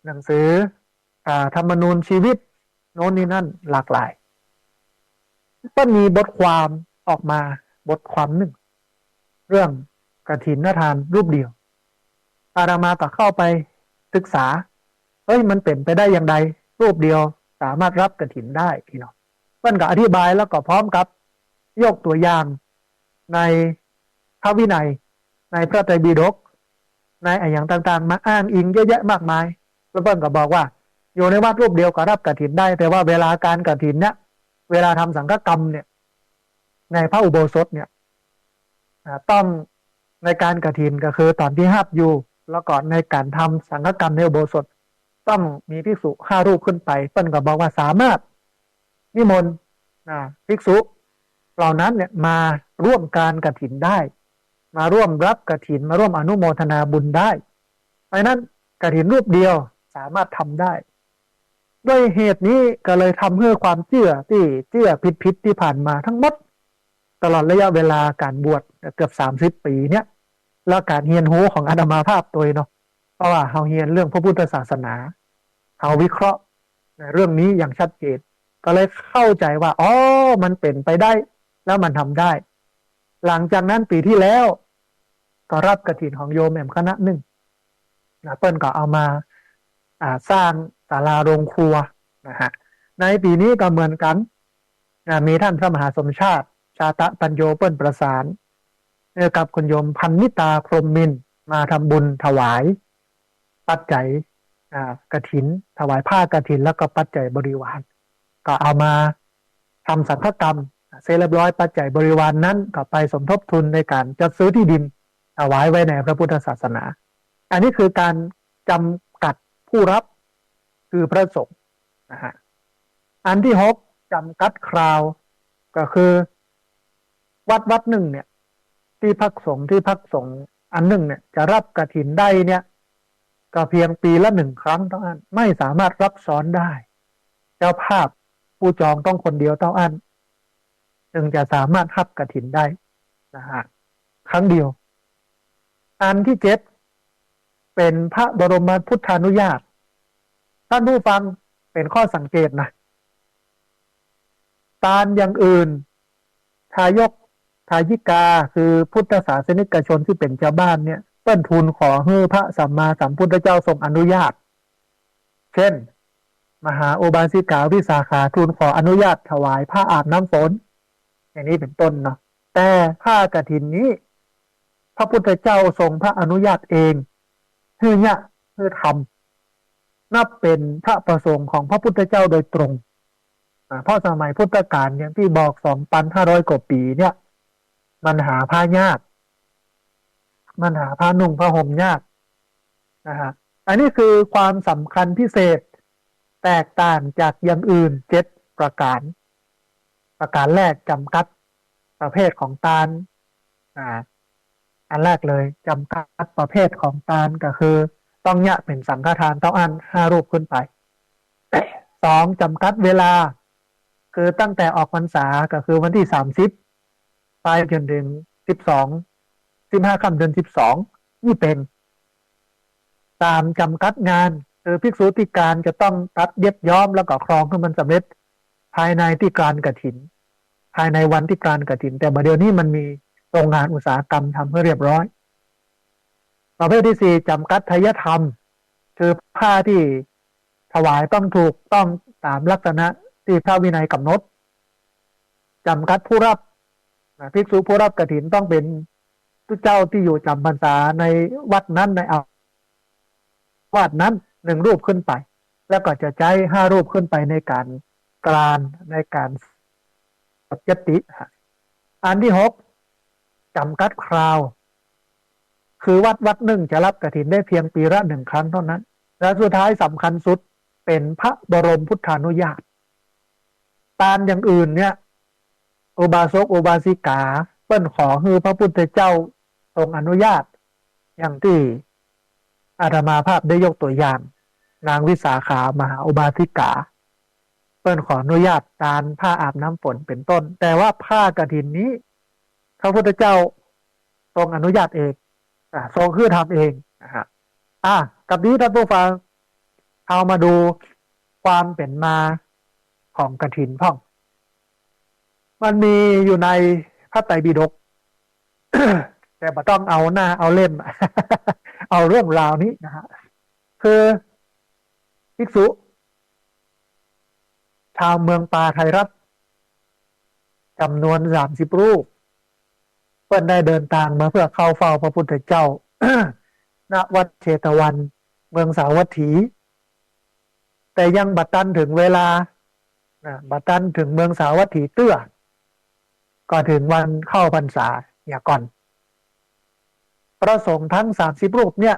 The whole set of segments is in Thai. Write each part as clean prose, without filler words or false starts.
หนังสือธรรมนูญชีวิตโน่นนี่นั่นหลากหลายก็มีบทความออกมาบทความหนึ่งเรื่องกฐินทานรูปเดียวอาตมาก็เข้าไปศึกษาเฮ้ยมันเป็นไปได้อย่างไรรูปเดียวสามารถรับกฐินได้พี่น้องเพื่อนก็อธิบายแล้วก็พร้อมกับยกตัวอย่างในพระวินัยในพระไตรปิฎกในอย่างต่างๆมาอ้างอิงเยอะแยะมากมายแล้วเพื่อนก็บอกว่าอยู่ในวัดรูปเดียวก็รับกฐินได้แต่ว่าเวลาการกฐินเนี่ยเวลาทำสังฆกรรมเนี่ยในพระอุโบสถเนี่ยต้องในการกฐินก็คือตอนที่หับอยู่แล้วก็ในการทำสังฆกรรมในอุโบสถต้องมีภิกษุ5 รูปขึ้นไปเปิ้นก็บอกว่าสามารถนิมนต์ภิกษุเหล่านั้นเนี่ยมาร่วมการกฐินได้มาร่วมรับกฐินมาร่วมอนุโมทนาบุญได้เพราะนั้นกฐินรูปเดียวสามารถทำได้ด้วยเหตุนี้ก็เลยทำให้ความเชื่อที่เชื่อผิดที่ผ่านมาทั้งหมดตลอดระยะเวลาการบวชเกือบ30 ปีเนี่ยแล้วการเรียนรู้ของอาตมาภาพตัวเนาะเพราะว่าเราเรียนเรื่องพระพุทธศาสนาเราวิเคราะห์ในเรื่องนี้อย่างชัดเจนก็เลยเข้าใจว่าอ๋อมันเป็นไปได้แล้วมันทำได้หลังจากนั้นปีที่แล้วก็รับกฐินของโยมแหม่มคณะหนึ่งเปิ้ลก็เอามาสร้างศาลาโรงครัวนะฮะในปีนี้ก็เหมือนกันมีท่านพระมหาสมชาติชาตะปัญโยเปิ้ลประสานกับคุณโยมพันนิตาพรหมมินทร์มาทำบุญถวายปัจจัยกฐินถวายผ้ากฐินแล้วก็ปัจจัยบริวารก็เอามาทำสังฆกรรมเสร็จเรียบร้อยปัจจัยบริวารนั้นก็ไปสมทบทุนในการจัดซื้อที่ดินถวายไว้ในพระพุทธศาสนาอันนี้คือการจำกัดผู้รับคือพระสงฆ์นะฮะอันที่6จำกัดคราวก็คือวัดหนึ่งเนี่ยที่พักสงฆ์อันหนึ่งเนี่ยจะรับกฐินได้เนี่ยก็เพียงปีละ1 ครั้งเท่านั้นไม่สามารถรับซ้อนได้เจ้าภาพผู้จองต้องคนเดียวเท่านั้นจึงจะสามารถรับกฐินได้นะฮะครั้งเดียวอันที่7เป็นพระบรมพุทธานุญาตท่านผู้ฟังเป็นข้อสังเกตนะตานอย่างอื่นทายกทายิกาคือพุทธศาสนิกชนที่เป็นชาวบ้านเนี่ยเปิ้นทูลขอให้พระสัมมาสัมพุทธเจ้าทรงอนุญาตเช่นมหาโอบาสิกาวิสาขาทูลขออนุญาตถวายผ้าอาบน้ำฝนอย่างนี้เป็นต้นเนาะแต่ผ้ากฐินนี้พระพุทธเจ้าทรงพระอนุญาตเองคือเนี่ยคือทำนับเป็นพระประสงค์ของพระพุทธเจ้าโดยตรงเพราะสมัยพุทธกาลอย่างที่บอก2,500 กว่าปีเนี่ยมันหาผ้ายากมันหาผ้านุ่งผ้าห่มยากนะฮะอันนี้คือความสำคัญพิเศษแตกต่างจากอย่างอื่น7 ประการประการแรกจำกัดประเภทของตาลอันแรกเลยจำกัดประเภทของตาลก็คือต้องเนี่ยเป็นสังฆทานต้องอัน5 รูปขึ้นไป2จำกัดเวลาคือตั้งแต่ออกพรรษาก็คือวันที่30ไปจนถึง15 ค่ำเดือน12นี่เป็น3จำกัดงานคือภิกษุที่การจะต้องตัดเย็บย้อมแล้วก็ครองให้มันสำเร็จภายในที่การกฐินภายในวันที่การกฐินแต่บัดเดี๋ยวนี้มันมีโรงงานอุตสาหกรรมทำให้เรียบร้อยประเภทที่4จำกัดไทยธรรมคือผ้าที่ถวายต้องถูกต้องตามลักษณะที่พระวินัยกำหนดจำกัดผู้รับภิกษุผู้รับกฐินต้องเป็นผู้เจ้าที่อยู่จำพรรษาในวัดนั้นในวัดนั้น1 รูปขึ้นไปแล้วก็จะใช้5 รูปขึ้นไปในการกรานในการยติอันที่6จำกัดคราวคือวัดหนึ่งจะรับกฐินได้เพียงปีละ1 ครั้งเท่านั้นและสุดท้ายสำคัญสุดเป็นพระบรมพุทธานุญาตตามอย่างอื่นเนี่ยอุบาสกอุบาสิกาเปิ้นขอให้พระพุทธเจ้าทรงอนุญาตอย่างที่อาตมาภาพได้ยกตัวอย่างนางวิสาขามหาอุบาสิกาเปิ้นขออนุญาตการผ้าอาบน้ำฝนเป็นต้นแต่ว่าผ้ากฐินนี้พระพุทธเจ้าทรงอนุญาตเองทรงคือทำเองนะฮะกับนี้ท่านผู้ฟัง เอามาดูความเป็นมาของกฐินพ่องมันมีอยู่ในพระไตรปิฎก แต่บ่ต้องเอาหน้าเอาเล่ม เอาเรื่องราวนี้นะฮะคือภิกษุชาวเมืองปาไทยรัฐจำนวน30 รูปเพื่อนได้เดินทางมาเพื่อเข้าเฝ้าพระพุทธเจ้า ณวัดเชตวันเมืองสาวัตถีแต่ยังบัดตันถึงเวลาบัดตันถึงเมืองสาวัตถีเตื้อก็ถึงวันเข้าพรรษาอย่าก่อนพระสงฆ์ทั้ง30 รูปเนี่ย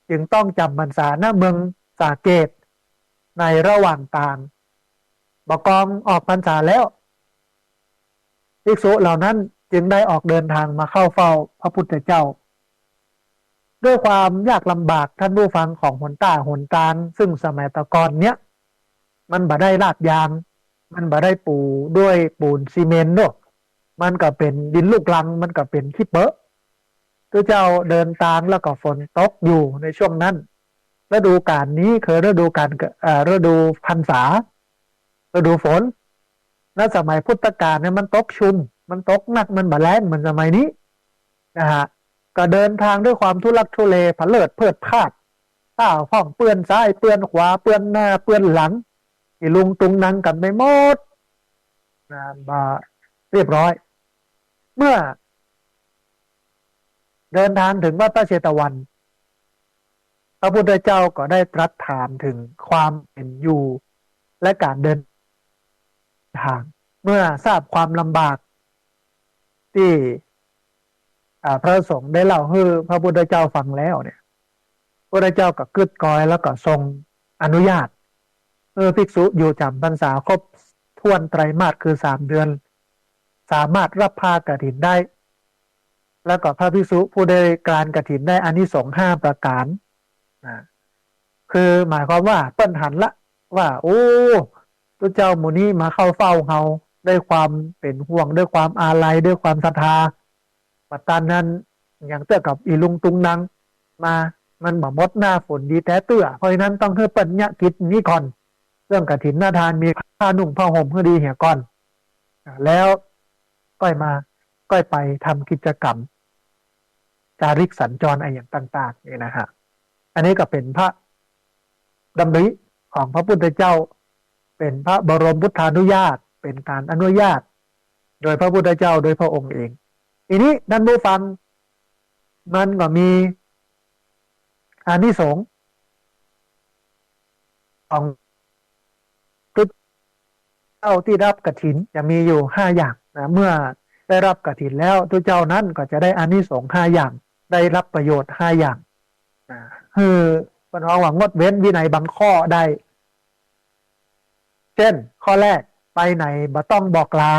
จึงต้องจำพรรษาณเมืองสาเกตในระหว่างทางบกองออกพรรษาแล้วภิกษุเหล่านั้นจึงได้ออกเดินทางมาเข้าเฝ้าพระพุทธเจ้าด้วยความยากลำบากท่านผู้ฟังของหนต้าหนกลางซึ่งสมัยตะกอนเนี้ยมันบ่ได้ลาดยางมันบ่ได้ปูด้วยปูนซีเมนต์ด้วยมันก็เป็นดินลูกรังมันก็เป็นขี้เปอะตัวเจ้าเดินทางแล้วก็ฝนตกอยู่ในช่วงนั้นฤดูกาลนี้คือฤดูกาลฤดูพรรษาฤดูฝนณสมัยพุทธกาลเนี่ยมันตกชุมมันตกหนักมันบ่แรงเหมือนสมัยนี้นะฮะก็เดินทางด้วยความทุลักทุเลผเลิดเพิดพลาดข้าวห้องเปื้อนซ้ายเปื้อนขวาเปื้อนหน้าเปื้อนหลังอีลุงตุงนังกันไปหมดนะมาเรียบร้อยเมื่อเดินทางถึงวัดพระเชตวันพระพุทธเจ้าก็ได้ตรัสถามถึงความเป็นอยู่และการเดินทางเมื่อทราบความลำบากที่พระสงฆ์ได้เล่าให้พระพุทธเจ้าฟังแล้วเนี่ยพระพุทธเจ้าก็กึดกอยแล้วก็ทรงอนุญาตภิกษุอยู่จำพรรษาครบถ้วนไตรมาสคือ3 เดือนสามารถรับผ้ากฐินได้แล้วก็พระภิกษุผู้ได้การกฐินได้อานิสงส์5 ประการคือหมายความว่าเปิ้นหันละว่าโอ้พระเจ้าหมู่นี้มาเข้าเฝ้าเฮาด้วยความเป็นห่วงด้วยความอาลัยด้วยความศรัทธาปัตตานนั้นอย่างเตื้อกับอีลุงตุงนังมามันบ่มดหน้าฝนดีแต่เตื้อเพราะฉะนั้นต้องให้เปิ้นยะกิจนี้ก่อนเรื่องกฐินหน้าทานมีผ้านุ่งผ้าห่มให้ดีเหี่ยก่อนแล้วก็ไปทำกิจกรรมจาริกสัญจรอะไรอย่างต่างๆนี่นะฮะอันนี้ก็เป็นพระดำริของพระพุทธเจ้าเป็นพระบรมพุทธานุญาตเป็นการอนุญาตโดยพระพุทธเจ้าโดยพระองค์เองทีนี้ท่านผู้ฟังมันก็มีอานิสงส์ของพระเจ้าที่รับกฐินจะมีอยู่5 อย่างนะเมื่อได้รับกฐินแล้วพระเจ้านั้นก็จะได้อานิสงส์5 อย่างได้รับประโยชน์5 อย่างคือปนหวังงดเว้นวินัยบางข้อได้เช่นข้อแรกไปไหนบ่ต้องบอกลา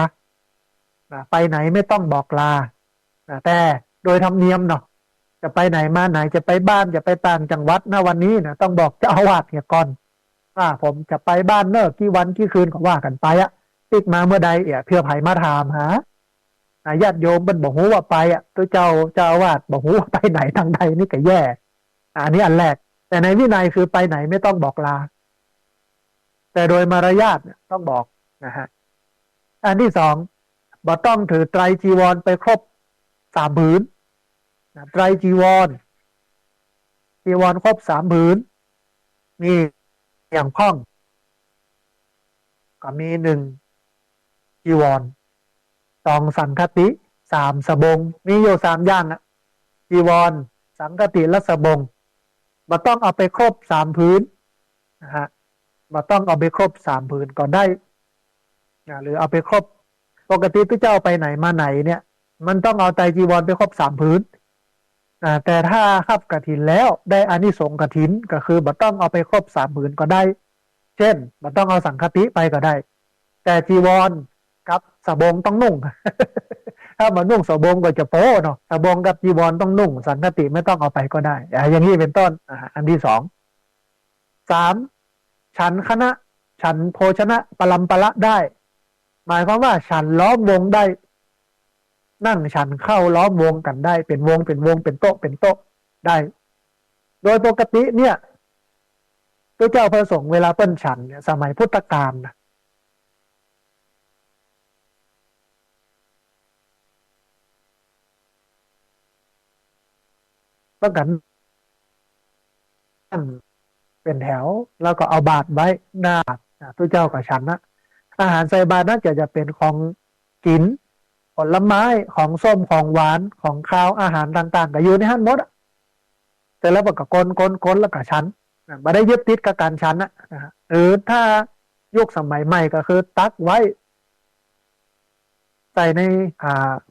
ไปไหนไม่ต้องบอกลาแต่โดยธรรมเนียมเนาะจะไปไหนมาไหนจะไปบ้านจะไปต่างจังหวัดนะวันนี้นะต้องบอกเจ้าอาวาสเนี่ยก่อนว่าผมจะไปบ้านเนอะกี่วันกี่คืนก็ว่ากันไปติดมาเมื่อใดเพื่อไผ่มาถามหาญาติโยมมันบอกหูว่าไปตัวเจ้าอาวาสบอกหูว่าไปไหนทางใดนี่ก็แย่อันนี้อันแรกแต่ในวินัยคือไปไหนไม่ต้องบอกลาแต่โดยมารยาทต้องบอกนะฮะอันที่2บ่ต้องถือไตรจีวรไปครบ3 ผืนไตรจีวรครบ3 ผืนมีอย่างพ่องก็มี1 จีวร2 สังฆติ3 สบงมีอยู่3 อย่างจีวรสังฆติและสบงบ่ต้องเอาไปครบ3 ผืนนะฮะบ่ต้องเอาไปครบ3 ผืนก็ได้หรือเอาไปครบปกติพระเจ้าไปไหนมาไหนเนี่ยมันต้องเอาไตรจีวรไปครบ3 ผืนแต่ถ้ารับกฐินแล้วได้อานิสงส์กฐินก็คือบ่ต้องเอาไปครบ3 ผืนก็ได้เช่นบ่ต้องเอาสังฆติไปก็ได้แต่จีวรกับสบงต้องนุ่ง ถ้ามานุ่งสบงก็จะโป๊เนาะสบงกับจีวรต้องนุ่งสังฆติไม่ต้องเอาไปก็ได้อย่างนี้เป็นต้นอันที่3 ฉันคณะฉันโภชนะปลัมปละได้หมายความว่าฉันล้อมวงได้นั่งฉันเข้าล้อมวงกันได้เป็นวงเป็นโต๊ะได้โดยปกติเนี่ยพ พระเจ้าพระสงฆ์เวลาเปิ้นฉันเนี่ยสมัยพุทธกาลนะเมื่อกันนั่งเป็นแถวแล้วก็เอาบาตรไว้หน้าพระเจ้ากับฉันนะอาหารใส่บาตรน่าจะเป็นของกินผลไม้ของส้มของหวานของข้าวอาหารต่างๆก็อยู่ในหันหมดอะแต่แล้วก็คนแล้วก็ฉันไม่ได้ยึดติดกับการฉันนะฮะหรือถ้ายุคสมัยใหม่ก็คือตักไว้ใส่ใน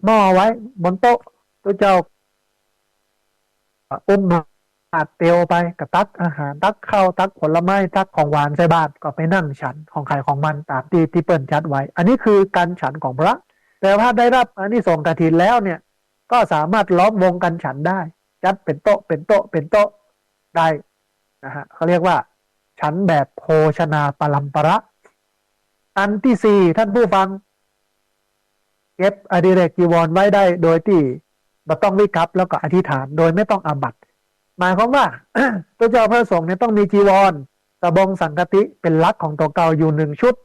หม้อไว้บนโต๊ะพระเจ้าอุ้มบาตรเตียวไปกับตักอาหารตักข้าวตักผลไม้ตักของหวานใส่บาตรก็ไปนั่งฉันของใครของมันตามที่เปิ้นจัดไว้อันนี้คือการฉันของพระแต่ถ้าได้รับอานิสงส์กฐินแล้วเนี่ยก็สามารถล้อมวงกันฉันได้จัดเป็นโต๊ะได้นะฮะเขาเรียกว่าฉันแบบโภชนาปรัมประอันที่สี่ท่านผู้ฟังเก็บอดิเรกจีวรไว้ได้โดยที่ไม่ต้องวิกัปแล้วก็อธิษฐานโดยไม่ต้องอาบัติหมายความว่า พระเจ้าพระสงฆ์เนี่ยต้องมีจีวรสบงสังฆติเป็นลักษณ์ของตัวเก่าอยู่หนึ่งชุด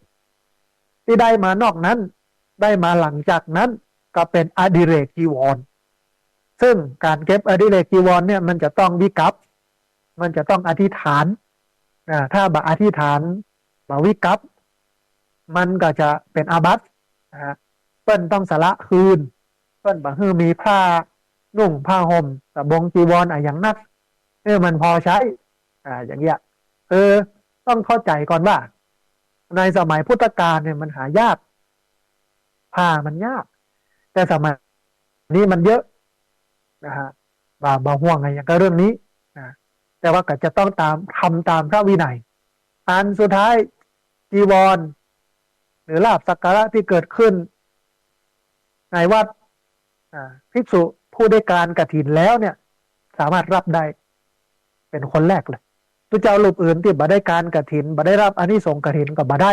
ที่ได้มานอกนั้นได้มาหลังจากนั้นก็เป็นอดิเรกจีวรซึ่งการเก็บอดิเรกจีวรเนี่ยมันจะต้องวิกัปมันจะต้องอธิษฐานถ้าบะอธิษฐานบะวิกัปมันก็จะเป็นอาบัติเปิ้นต้องสละคืนเปิ้นบะฮือมีผ้านุ่งผ้าห่มสบงจีวรอย่างนักมันพอใช้อย่างเงี้ยต้องเข้าใจก่อนว่าในสมัยพุทธกาลเนี่ยมันหายากผ้ามันยากแต่สมัยนี้มันเยอะนะฮะบาห่วงอะไรอย่างก็เรื่องนี้นะแต่ว่าก็จะต้องทำตามพระวินัยอันสุดท้ายจีวรหรือลาภสักการะที่เกิดขึ้นในวัดภิกษุผู้ได้การกฐินแล้วเนี่ยสามารถรับได้เป็นคนแรกเลยพระเจ้ารูปอื่นที่บ่ได้การกฐินบ่ได้รับอานิสงส์กฐินก็บ่ได้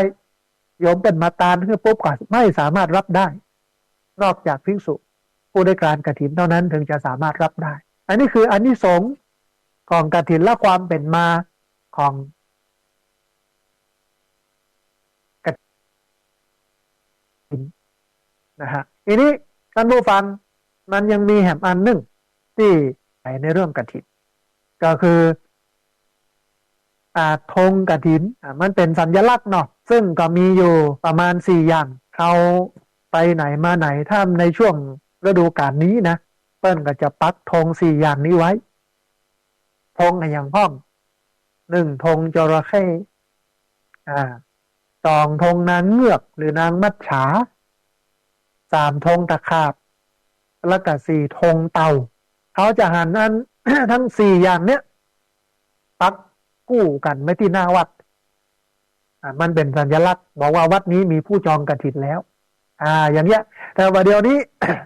โยมเป็นมาตาลคือปุ๊บก็ไม่สามารถรับได้นอกจากภิกษุผู้ได้การกฐินเท่านั้นถึงจะสามารถรับได้อันนี้คืออานิสงส์ของกฐินและความเป็นมาของกฐินนะฮะทีนี้ท่านผู้ฟังมันยังมีแหมอันหนึ่งที่ในเรื่องกฐินก็คือธงกฐินมันเป็นสัญลักษณ์เนาะซึ่งก็มีอยู่ประมาณ4อย่างเขาไปไหนมาไหนถ้าในช่วงฤดูกาลนี้นะเปิ้ลก็จะปักธง4อย่างนี้ไว้ธงอย่างพ้อง1ธงจระเข้2ธงนางเงือกหรือนางมัจฉา3ธงตะขาบแล้วก็4ธงเต่าเขาจะหันนั้น ทั้ง4อย่างเนี้ยปักกู้กันไม่ที่หน้าวัดมันเป็นสัญลักษณ์บอกว่าวัดนี้มีผู้จองกฐินแล้วอย่างเงี้ยแต่ว่าเดี๋ยวนี้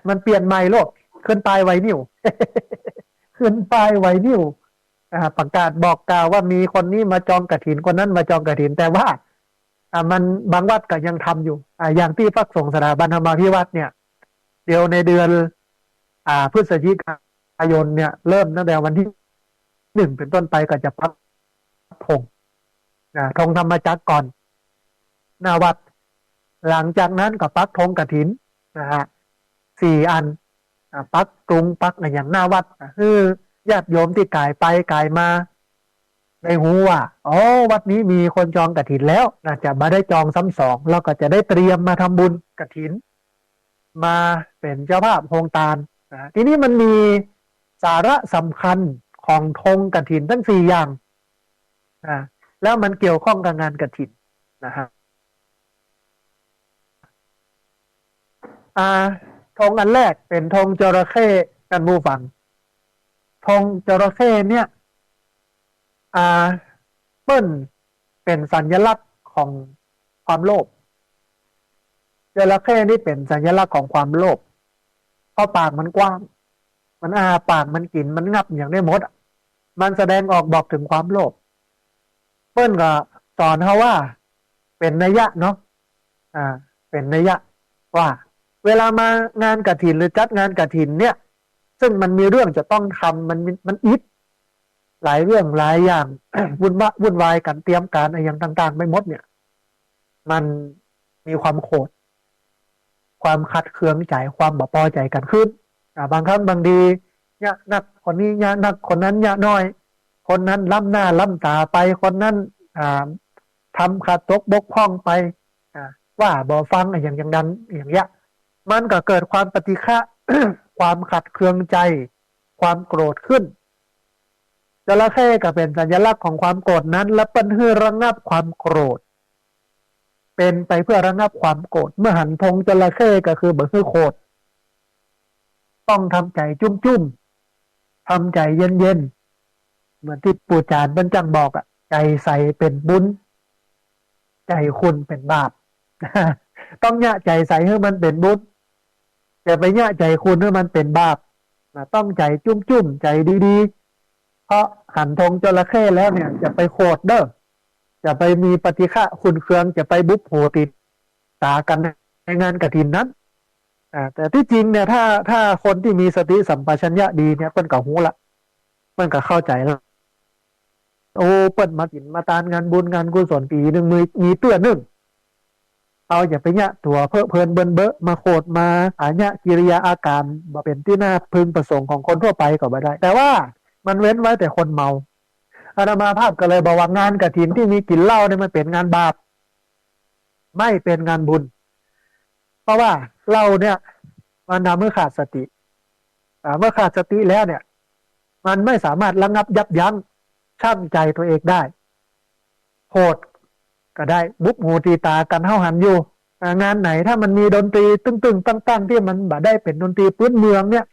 มันเปลี่ยนใหม่โลกขึ้นป้ายไวนิว ขึ้นป้ายไวนิวประกาศบอกกล่าวว่ามีคนนี้มาจองกฐินคนนั้นมาจองกฐินแต่ว่ามันบางวัดก็ยังทำอยู่อย่างที่พระสงฆ์สถาบันธรรมาภิวัตน์เนี่ยเดี๋ยวในเดือนพฤศจิกายนเนี่ยเริ่มตั้งแต่วันที่1เป็นต้นไปก็จะปักธงธงธรรมจักรก่อนหน้าวัดหลังจากนั้นก็ปักธงกฐินนะฮะ4 อันปักกรุงปักอย่างหน้าวัดคือญาติโยมที่กายไปกายมาในหูว่าวัดนี้มีคนจองกฐินแล้วน่าจะมาได้จองซ้ำสองแล้วก็จะได้เตรียมมาทำบุญกฐินมาเป็นเจ้าภาพโครงการทีนี้มันมีสาระสำคัญของธงกฐินทั้ง4อย่างแล้วมันเกี่ยวข้องกับงานกฐินนะฮะธงอันแรกเป็นธงจระเข้กันบูฟังธงจระเข้เนี่ยเปิ้ลเป็นสัญลักษณ์ของความโลภจระเข้นี่เป็นสัญลักษณ์ของความโลภเพราะปากมันกว้างมันปากมันกินมันงับอย่างได้หมดมันแสดงออกบอกถึงความโลภเปิ้ลก็สอนเขาว่าเป็นนัยยะเนาะเป็นนัยยะว่าเวลามางานกฐินหรือจัดงานกฐินเนี่ยซึ่งมันมีเรื่องจะต้องทำมันอิด หลายเรื่องหลายอย่าง วุ่นวายกันเตรียมการอะไรอย่างต่างๆไม่หมดเนี่ยมันมีความโกรธความขัดเคืองใจความบ่พอใจกันขึ้นบางครั้งบางทีเนี่ยนักคนนี้เนี่ยนักคนนั้นเนี่ยน้อยคนนั้นล้ำหน้าล้ำตาไปคนนั้นอ่าทำขาดตกบกพร่องไปอ่าว่าบ่ฟังอะไรอย่างนั้นอย่างเงี้ยมันก็เกิดความปฏิฆะ ความขัดเคืองใจความโกรธขึ้นจระเข้ก็เป็นสัญลักษณ์ของความโกรธนั้นและเป็นเพื่อระงับความโกรธเป็นไปเพื่อระงับความโกรธเมื่อหันธงจระเข้ก็คือเบื่อโกรธต้องทำใจจุ้มๆทำใจเย็นๆเหมือนที่ปู่จารย์บรรจังบอกอ่ะใจใสเป็นบุญใจคุณเป็นบาป ต้องเนี่ยใจใสให้มันเป็นบุญจะไปเนี่ยใจคุณให้มันเป็นบาปต้องใจจุ้มๆใจดีๆเพราะหันธงจระเข้แล้วเนี่ยจะไปโคดเด้อจะไปมีปฏิฆะขุนเคืองจะไปบุบโหติดตากันในงานกฐินนั้นแต่ที่จริงเนี่ยถ้าคนที่มีสติสัมปชัญญะดีเนี่ยเปิ้นก็หูละเปิ้นก็เข้าใจแล้วโอ้เปิ้นมากินมาตานงานบุญงานกุศลปีหนึ่งมีเตื้อหนึ่งเอาอย่าไปเนี่ยตัวเพอเพลินเบิ้นเบอะมาโคดมาอาเนี่ยกิริยาอาการมาเป็นที่น่าพึงประสงค์ของคนทั่วไปก็ไม่ได้แต่ว่ามันเว้นไว้แต่คนเมาอาตมาภาพก็เลยบอกว่างานกฐินที่มีกินเหล้าเนี่ยมันเป็นงานบาปไม่เป็นงานบุญเพราะว่าเหล้าเนี่ยมันทำให้ขาดสติเมื่อขาดสติแล้วเนี่ยมันไม่สามารถระงับยับยั้งชั่งใจตัวเองได้โหดก็ได้บุบหูตีตากันเฮาหันอยู่งานไหนถ้ามันมีดนตรีตึงๆตั้งๆที่มันบ่ได้เป็นดนตรีพื้นเมืองเนี่ย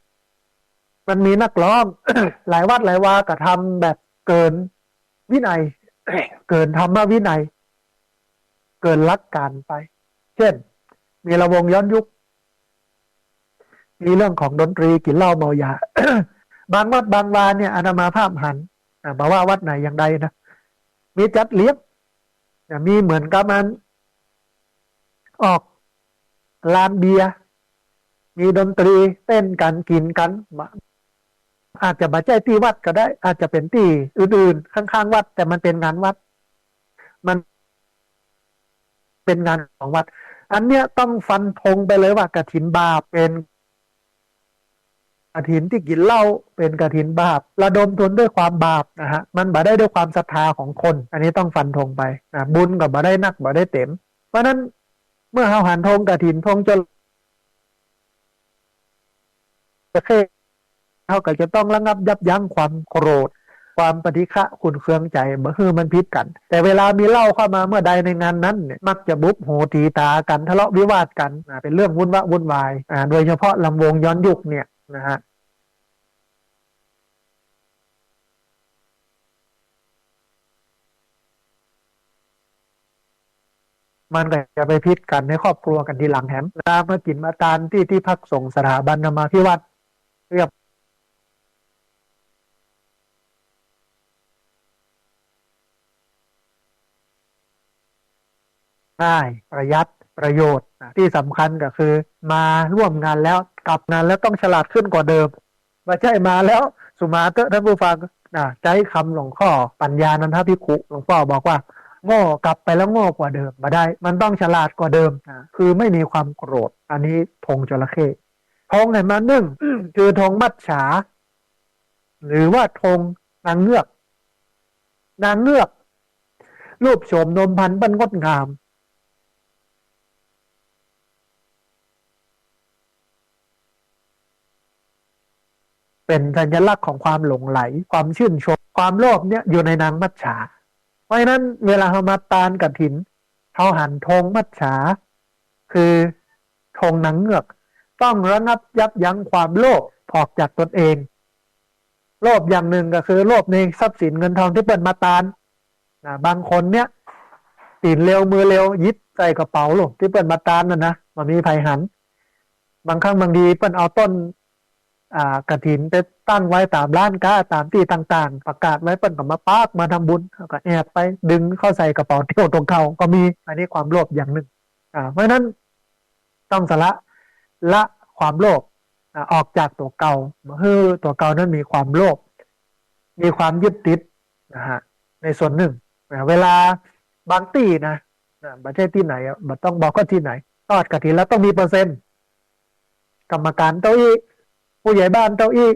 มันมีนักร้อง หลายวัดหลายวากระทำแบบเกินวินัย เกินธรรมวินัยเกินหลักการไปเช่นมีระวงย้อนยุคมีเรื่องของดนตรีกินเหล้าเมายา บางวัดบางวาเนี่ยอาตมาภาพหันบอกว่าวัดไหนอย่างใดนะมีจัดเลี้ยงมีเหมือนกับมันออกลานเบียร์มีดนตรีเต้นกันกินกันอาจจะมาใจที่วัดก็ได้อาจจะเป็นที่อื่นๆข้างๆวัดแต่มันเป็นงานวัดมันเป็นงานของวัดอันเนี้ยต้องฟันธงไปเลยว่ากฐินบาปเป็นกฐินที่กินเหล้าเป็นกฐินบาประดมทุนด้วยความบาปนะฮะมันบ่ได้ด้วยความศรัทธาของคนอันนี้ต้องฟันธงไปบุญก็บ่ได้นักบ่ได้เต็มเพราะนั้นเมื่อเฮาหันธงกฐินธงจระเข้เขาก็จะต้องระงับยับยั้งความโกรธความปฏิฆะขุ่นเคืองใจเมื่อมันพิษกันแต่เวลามีเหล้าเข้ามาเมื่อใดในงานนั้นเนี่ยมักจะบุบโหตีตากันทะเลาะวิวาทกันเป็นเรื่องวุ่นวายโดยเฉพาะลำวงย้อนยุคเนี่ยนะฮะมันก็จะไปพิษกันในครอบครัวกันทีหลังแถมเวลามากินมาตานที่พักส่งสถาบันนมาพิวัตรเรียบง่ายประหยัดประโยชน์ที่สำคัญก็คือมาร่วมงานแล้วกลับงานแล้วต้องฉลาดขึ้นกว่าเดิมไม่ใช่มาแล้วสุมาเตอร์ท่านผู้ฟังใจคำหลวงพ่อปัญญานันทภิกขุหลวงพ่อบอกว่าโง่กลับไปแล้วโง่กว่าเดิมมาได้มันต้องฉลาดกว่าเดิมคือไม่มีความโกรธอันนี้ธงจระเข้ธงไหนมาหนึ่งคือธงมัจฉาหรือว่าธงนางเงือกนางเงือกรูปโฉมนมพันธุ์เป็นงดงามเป็นสัญลักษณ์ของความหลงไหลความชื่นชมความโลภเนี่ยอยู่ในนางมัจฉาเพราะฉะนั้นเวลาเขามาตานกฐินเขาหันธงมัจฉาคือธงนางเงือกต้องระงับยับยั้งความโลภออกจากตนเองโลภอย่างหนึ่งก็คือโลภในทรัพย์สินเงินทองที่เปิดมาตานบางคนเนี่ยตีนเร็วมือเร็วยิบใส่กระเป๋าหลงที่เปิดมาตานนะมันมีภัยหันบางครั้งบางทีเปิ้นเอาต้นกฐินไปตั้งไว้ตามร้านค้าตามที่ต่างๆประกาศไว้เปิ้นก็มาปากมาทำบุญก็แอบไปดึงเข้าใส่กระเป๋าเที่ยวตรงเขาก็มีอันนี้ความโลภอย่างหนึ่งเพราะฉะนั้นต้องละความโลภออกจากตัวเก่าเพื่อตัวเก่านั้นมีความโลภ มีความยึดติดนะฮะในส่วนหนึ่งเวลาบางที่นะไม่ใช่ที่ไหนมันต้องบอกก็ที่ไหนทอดกฐินแล้วต้องมีเปอร์เซ็นต์กรรมการเก้าอี้ผู้ใหญ่บ้านเก้าอี้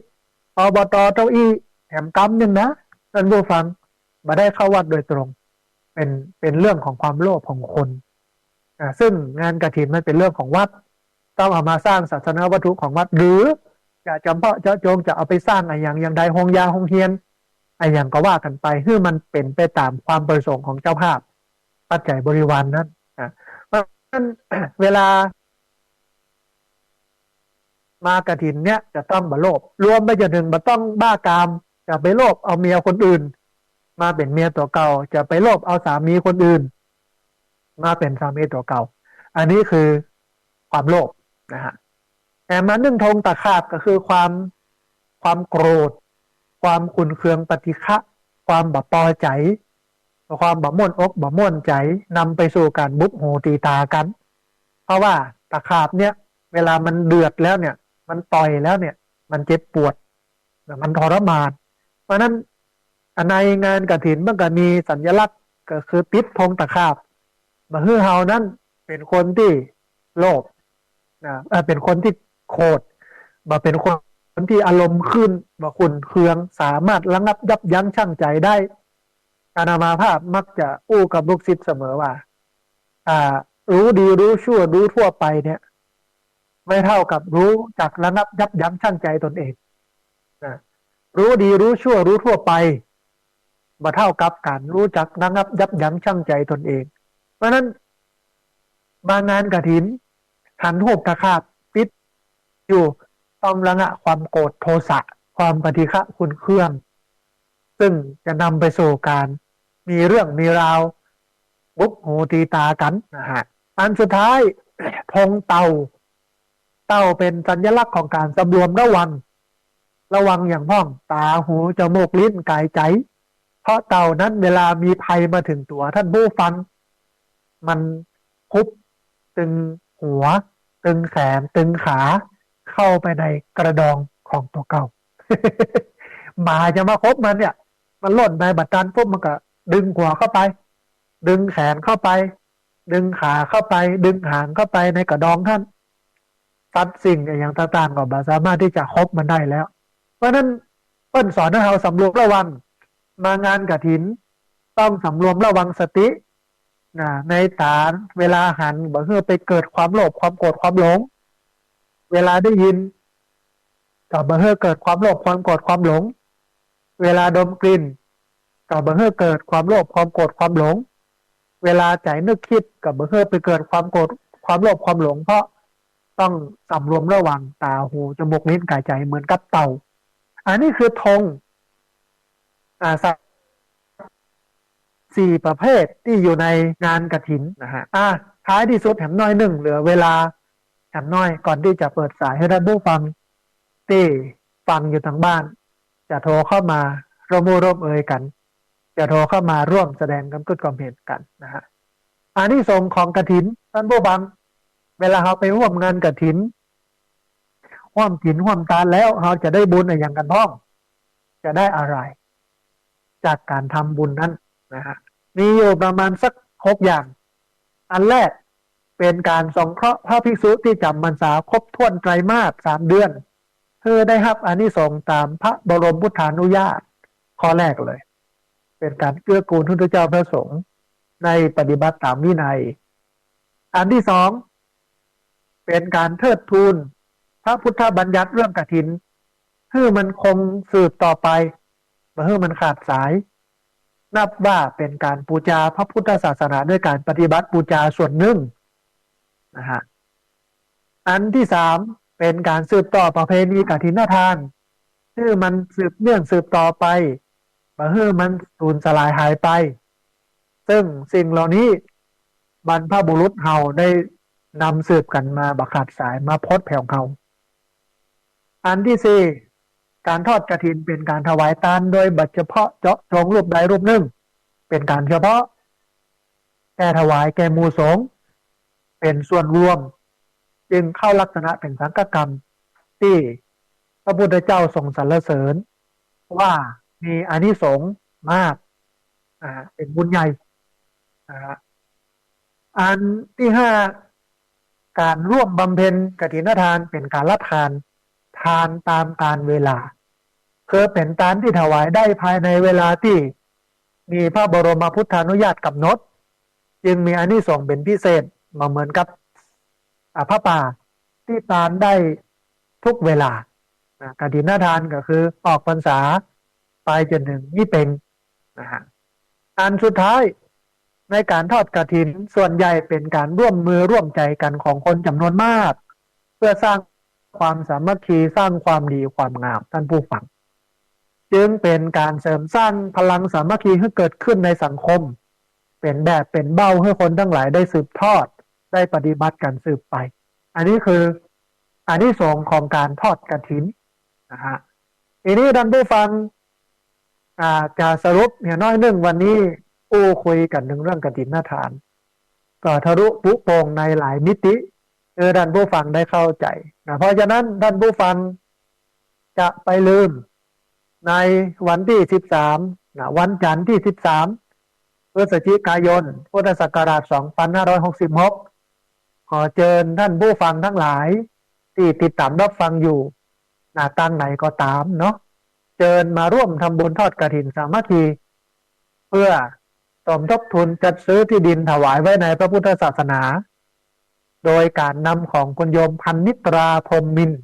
อบตเก้าอี้แถมกำยังนะท่านผู้ฟังมาได้เข้าวัดโดยตรงเป็นเป็นเรื่องของความโลภของคนซึ่งงานกฐินมันเป็นเรื่องของวัดต้องเอามาสร้างศาสนาวัตถุของวัดหรือจะจำเพาะเจาะจงจะเอาไปสร้างอะไรอย่างใดหงยาหงเฮียนอะไรอย่างก็ว่ากันไปเพื่อมันเป็นไปตามความประสงค์ของเจ้าภาพปัจจัยบริวารนนั้นเพราะฉะนั้นเวลามากฐินเนี่ยจะต้องบโลภรวมไปจนถึงบ่ต้องบ้ากามจะไปโลภเอาเมียคนอื่นมาเป็นเมียตัวเก่าจะไปโลภเอาสามีคนอื่นมาเป็นสามีตัวเก่าอันนี้คือความโลภนะฮะแต่มานึ่งธงตะขาบก็คือความโกรธความขุ่นเคืองปฏิฆะความบ่พอใจความบ่ม่วนอกบ่ม่วนใจนำไปสู่การบุบหูตีตากันเพราะว่าตะขาบเนี่ยเวลามันเดือดแล้วเนี่ยมันต่อยแล้วเนี่ยมันเจ็บปวดมันทรมานเพราะนั้นในงานกฐินมันก็มีสัญลักษณ์ก็คือติดธงตะขาบมาฮือเฮานั้นเป็นคนที่โลภเป็นคนที่โกรธมาเป็นคนที่อารมณ์ขึ้นมาขุ่นเคืองสามารถระงับยับยั้งชั่งใจได้อานามาภาพมักจะอู้กับลูกศิษย์เสมอว่ารู้ดีรู้ชั่วรู้ทั่วไปเนี่ยไม่เท่ากับรู้จักระงับยับยั้งชั่งใจตนเองนะรู้ดีรู้ชั่วรู้ทั่วไปมาเท่ากับการรู้จักระงับยับยั้งชั่งใจตนเองเพราะนั้นบางงานกฐินหันหูบตะขาบปิดอยู่ต้องระงับความโกรธโทสะความปฏิฆะขุ่นเคืองซึ่งจะนำไปสู่การมีเรื่องมีราวบุบหูตีตากันนะฮะอันสุดท้ายธงเต่าเป็นสัญลักษณ์ของการสำรวมระวังอย่างพ้องตาหูจมูกลิ้นกายใจเพราะเต่านั้นเวลามีภัยมาถึงตัวท่านผู้ฟังมันคุบตึงหัวตึงแขนตึงขาเข้าไปในกระดองของตัวเก่า หมาจะมาคบมันเนี่ยมันหล่นไปบัดดันปุ๊บมันก็ดึงหัวเข้าไปดึงแขนเข้าไปดึงขาเข้าไปดึงหางเข้าไปในกระดองท่านสัตว์สิ่งอย่างต่างๆก็บ่สามารถที่จะคบมันได้แล้วเพราะนั้นเปิ้นสอนให้เราสำรวมระวังมางานกฐินต้องสำรวมระวังสติในฐานเวลาหันบ่เพื่อไปเกิดความโลภความโกรธความหลงเวลาได้ยินก็บ่เพื่อเกิดความโลภความโกรธความหลงเวลาดมกลิ่นก็บ่เพื่อเกิดความโลภความโกรธความหลงเวลาใจนึกคิดก็บ่เพื่อไปเกิดความโกรธความโลภความหลงเพราะต้องสำรวมระวังตาหูจมูกลิ้นกายใจเหมือนกับเต่าอันนี้คือธง4 ประเภทที่อยู่ในงานกฐินนะฮะท้ายที่สุดแถมน้อยหนึ่งเหลือเวลาแถมน้อยก่อนที่จะเปิดสายให้ท่านผู้ฟังที่ฟังอยู่ทางบ้านจะโทรเข้ามาร่วมเอ่ยกันจะโทรเข้ามาร่วมแสดงความเห็นกันนะฮะอานิสงส์ของกฐินท่านผู้ฟังเวลาเราไปร่วมงานกฐินร่วมศีลร่วมทานแล้วเราจะได้บุญอย่างกันพ้องจะได้อะไรจากการทำบุญนั้นนะฮะมีอยู่ประมาณสัก6 อย่างอันแรกเป็นการสงเคราะห์พระภิกษุที่จำพรรษาครบถ้วนไตรมาส3 เดือนเพื่อได้รับอานิสงส์ตามพระบรมพุทธานุญาตข้อแรกเลยเป็นการเกื้อกูลพระพุทธเจ้าพระสงฆ์ในปฏิบัติตามวินัยอันที่สองเป็นการเทิดทูนพระพุทธบัญญัติเรื่องกฐินเพื่อมันคงสืบต่อไปเพื่อมันขาดสายนับว่าเป็นการบูชาพระพุทธศาสนาด้วยการปฏิบัติบูชาส่วนหนึ่งนะฮะอันที่สามเป็นการสืบต่อประเพณีกฐินทานเพื่อมันสืบเนื่องสืบต่อไปเพื่อมันสูญสลายหายไปซึ่งสิ่งเหล่านี้บรรพบุรุษเฮาได้นำสืบกันมาบักขาดสายมาพดแผ่วเขาอันที่สี่การทอดกฐินเป็นการถวายทานโดยบัตรเฉพาะเจาะจงรูปใดรูปหนึ่งเป็นการเฉพาะแก่ถวายแก่หมู่สงฆ์เป็นส่วนรวมจึงเข้าลักษณะเป็นสังฆกรรมที่พระพุทธเจ้าทรงสรรเสริญว่า มีอานิสงส์มากเป็นบุญใหญ่อ่าอันที่ห้าการร่วมบำเพ็ญกฐินทานเป็นการละทานทานตามกาลเวลาคือเป็นทานที่ถวายได้ภายในเวลาที่มีพระบรมพุทธานุญาตกำหนดจึงมีอานิสงส์เป็นพิเศษมาเหมือนกับพระป่าที่ทานได้ทุกเวลากฐินทานก็คือออกพรรษาไปจนถึงยี่เป็งนะฮะอันสุดท้ายในการทอดกฐินส่วนใหญ่เป็นการร่วมมือร่วมใจกันของคนจำนวนมากเพื่อสร้างความสามัคคีสร้างความดีความงามท่านผู้ฟังจึงเป็นการเสริมสร้างพลังสามัคคีให้เกิดขึ้นในสังคมเป็นแบบเป็นเบ้าให้คนทั้งหลายได้สืบทอดได้ปฏิบัติกันสืบไปอันนี้คืออานิสงส์ของการทอดกฐินนะฮะทีนี้ท่านผู้ฟังจะสรุปเนี่ยน้อยหนึ่งวันนี้คุยกันถึงเรื่องกฐินทานก็ทะลุปุโปร่งในหลายมิติท่านผู้ฟังได้เข้าใจนะเพราะฉะนั้นท่านผู้ฟังจะไปลืมในวันที่13นะวันจันทร์ที่13พฤศจิกายนพุทธศักราช2566ขอเชิญท่านผู้ฟังทั้งหลายที่ติดตามรับฟังอยู่ตั้งไหนก็ตามเนาะเชิญมาร่วมทำบุญทอดกฐินสามัคคีเพื่อสมทบทุนจัดซื้อที่ดินถวายไว้ในพระพุทธศาสนาโดยการนำของคุณโยมพันนิตราพรหมมินทร์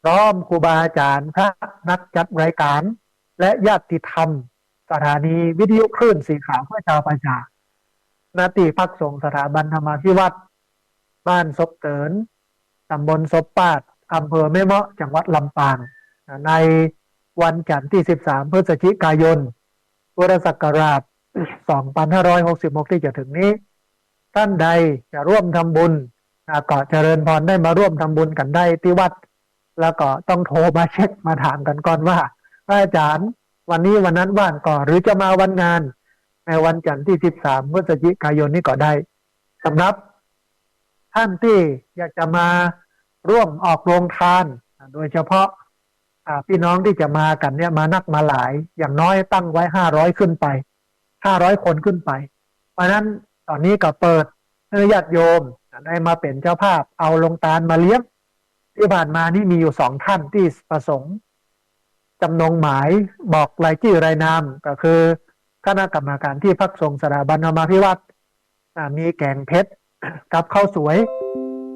พร้อมครูบาอาจารย์พระนักจัดรายการและญาติธรรมสถานีวิทยุคลื่นสีขาวเพื่อชาวประชาณที่พักสงฆ์สถาบันธรรมาภิวัตรบ้านศพเตินตำบลศพปาดอำเภอแม่เมาะจังหวัดลำปางในวันจันทร์ที่13พฤศจิกายนพุทธศักราช2566ที่จะถึงนี้ท่านใดจะร่วมทำบุญก็เจริญพรได้มาร่วมทำบุญกันได้ที่วัดแล้วก็ต้องโทรมาเช็คมาถามกันก่อนว่าพระอาจารย์วันนี้วันนั้นว่างก่อนหรือจะมาวันงานในวันจันทร์ที่13พฤศจิกายนนี้ก็ได้สำหรับท่านที่อยากจะมาร่วมออกโรงทานโดยเฉพาะพี่น้องที่จะมากันเนี่ยมานักมาหลายอย่างน้อยตั้งไว้500ขึ้นไป500คนขึ้นไปเพราะนั้นตอนนี้ก็เปิดให้ญาติโยมได้มาเป็นเจ้าภาพเอาลงทานมาเลี้ยงที่ผ่านมานี่มีอยู่2ท่านที่ประสงค์จำนงหมายบอกรายชื่อรายนามก็คือคณะกรรมการที่พักสงฆ์สถาบันธรรมาภิวัตรมีแกงเพชรกับข้าวสวย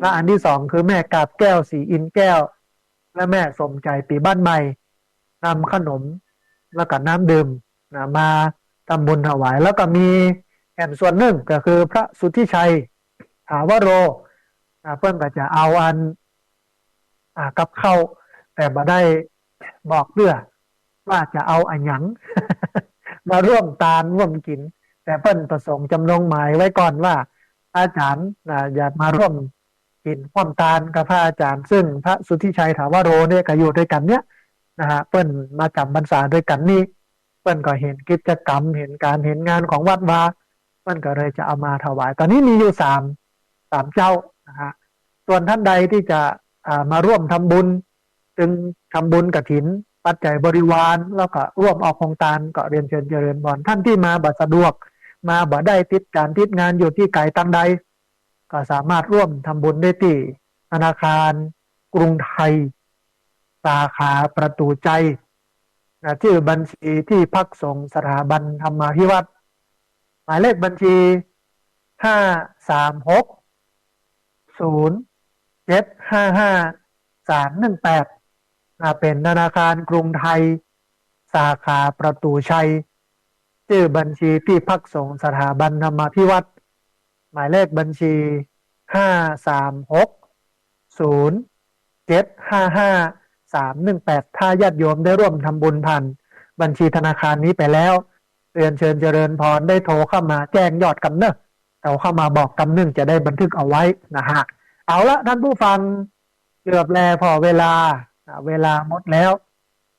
และอันที่2คือแม่กาบแก้วสีอินแก้วและแม่สมใจปีบ้านใหม่นำขนมแล้วก็น้ำดื่มมาทำบุญถวายแล้วก็มีแห่งส่วนหนึ่งก็คือพระสุทธิชัยถาวโรเพื่อนก็จะเอาอันกับเข้าแต่บ่ได้บอกเรื่องว่าจะเอาอันหยัง มาร่วมทานร่วมกินแต่เพิ่นประสงค์จำนงหมายไว้ก่อนว่าอาจารย์อยากมาร่วมกินร่วมทานกับพระอาจารย์ซึ่งพระสุทธิชัยถาวโรเนี่ยก็อยู่ด้วยกันเนี้ยนะฮะเพิ่นมาจำพรรษาด้วยกันนี่เพิ่นก็เห็นกิจกรรมเห็นการเห็นงานของวัดวาเพิ่นก็เลยจะเอามาถวายตอนนี้มีอยู่สามเจ้านะฮะส่วนท่านใดที่จะมาร่วมทำบุญจึงทำบุญกฐินปัจจัยบริวารแล้วก็ร่วมออกโครงการก็เรียนเชิญเจริญพรท่านที่มาบัดสะดวกมาบ่ได้ติดการติดงานอยู่ที่ไกลตังใดก็สามารถร่วมทำบุญได้ที่ธนาคารกรุงไทยสาขาประตูใจชื่อบัญชีที่พักสงฆ์สถาบันธรรมาภิวัตรหมายเลขบัญชี5360755 318เป็นธนาคารกรุงไทยสาขาประตูชัยชื่อบัญชีที่พักสงฆ์สถาบันธรรมาภิวัตรหมายเลขบัญชี5360755 318ถ้าญาติโยมได้ร่วมทำบุญผ่านบัญชีธนาคารนี้ไปแล้วเรียนเชิญเจริญพรได้โทรเข้ามาแจ้งยอดกำเนิดเอาเข้ามาบอกกำเนิดจะได้บันทึกเอาไว้นะฮะเอาละท่านผู้ฟังเกือบแล้วพอเวลาหมดแล้ว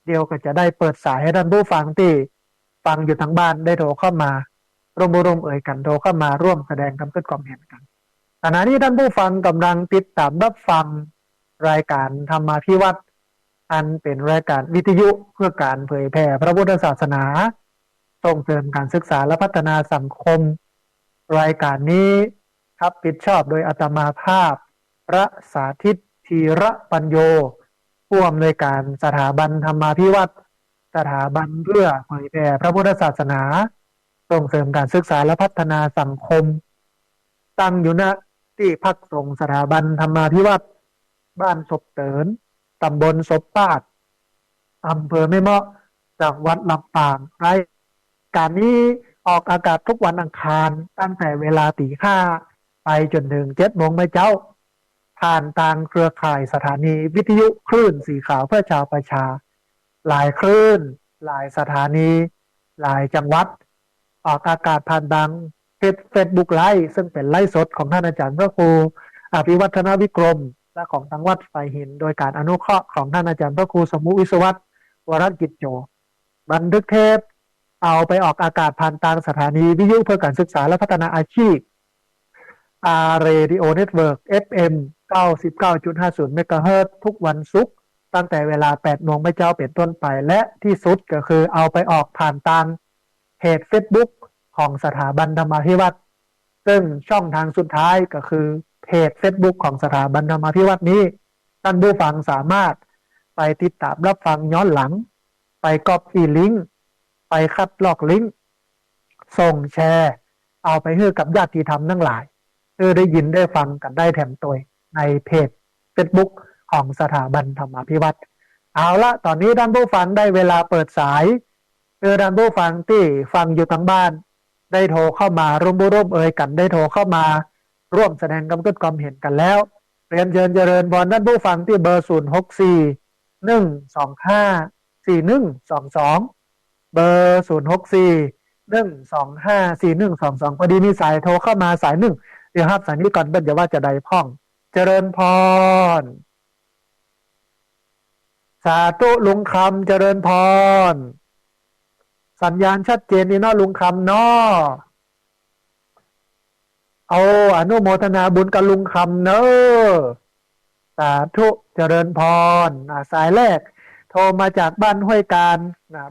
เดี๋ยวก็จะได้เปิดสายให้ท่านผู้ฟังที่ฟังอยู่ทางบ้านได้โทรเข้ามาร่วมเอ่ยกันโทรเข้ามาร่วมแสดงความคิดความเห็นกันขณะนี้ท่านผู้ฟังกำลังติดตามรับฟังรายการธรรมาภิวัตร อันเป็นรายการวิทยุเพื่อการเผยแผ่พระพุทธศาสนาส่งเสริมการศึกษาและพัฒนาสังคมรายการนี้รับผิดชอบโดยอาตมาภาพพระสาธิตธีระปัญโยผู้อำนวยการสถาบันธรรมาภิวัตรสถาบันเพื่อเผยแผ่พระพุทธศาสนาส่งเสริมการศึกษาและพัฒนาสังคมตั้งอยู่ณที่พักสงฆ์สถาบันธรรมาภิวัตรบ้านศพเตินตำบลศพปาดอำเภอแม่เมาะจังหวัดลำปางรายการนี้ออกอากาศทุกวันอังคารตั้งแต่เวลาตี 5ไปจนถึง7 โมงเมื่อเจ้าผ่านทางเครือข่ายสถานีวิทยุคลื่นสีขาวเพื่อชาวประชาหลายคลื่นหลายสถานีหลายจังหวัดออกอากาศผ่านทางเฟซบุ๊กไลฟ์ซึ่งเป็นไลฟ์สดของท่านอาจารย์พระครูอภิวัฒนวิกรมและของทางวัดไฟหินโดยการอนุเคราะห์ของท่านอาจารย์พระครูสมุวิศวัตรวรกิจโจบันทึกเทปเอาไปออกอากาศผ่านทางสถานีวิทยุเพื่อการศึกษาและพัฒนาอาชีพเรดิโอเน็ตเวิร์ก FM 99.50 เมกะเฮิรตซ์ทุกวันศุกร์ตั้งแต่เวลา 8 โมงเช้าเป็นต้นไปและที่สุดก็คือเอาไปออกผ่านทางเพจ Facebook ของสถาบันธรรมาภิวัตรซึ่งช่องทางสุดท้ายก็คือเพจ Facebook ของสถาบันธรรมาภิวัตรนี้ท่านผู้ฟังสามารถไปติดตามรับฟังย้อนหลังไปก๊อปปี้ลิงก์ไปคัดลอกลิงก์ส่งแชร์เอาไปให้กับญาติธรรมทั้งหลายได้ยินได้ฟังกันได้แถมตัวในเพจ Facebook ของสถาบันธรรมาภิวัตรเอาละตอนนี้ท่านผู้ฟังได้เวลาเปิดสายท่านผู้ฟังที่ฟังอยู่ทางบ้านได้โทรเข้ามาร่วมเอ่ยกันได้โทรเข้ามาร่วมแสดงความคิดความเห็นกันแล้วเรียนเชิญเจริญพรท่านผู้ฟังที่เบอร์064 125 4122เบอร์064 125 4122พอดีมีสายโทรเข้ามาสายหนึ่งเดี๋ยวครับสายนี้ก่อนเป็นอย่าว่าจะใดพ่องเจริญพรสาธุลุงคำเจริญพรสัญญาณชัดเจนนี่เนาะลุงคำเนาะเอาอนุโมทนาบุญกับลุงคำเนอะสาธุเจริญพรสายแรกโทรมาจากบ้านห้วยการ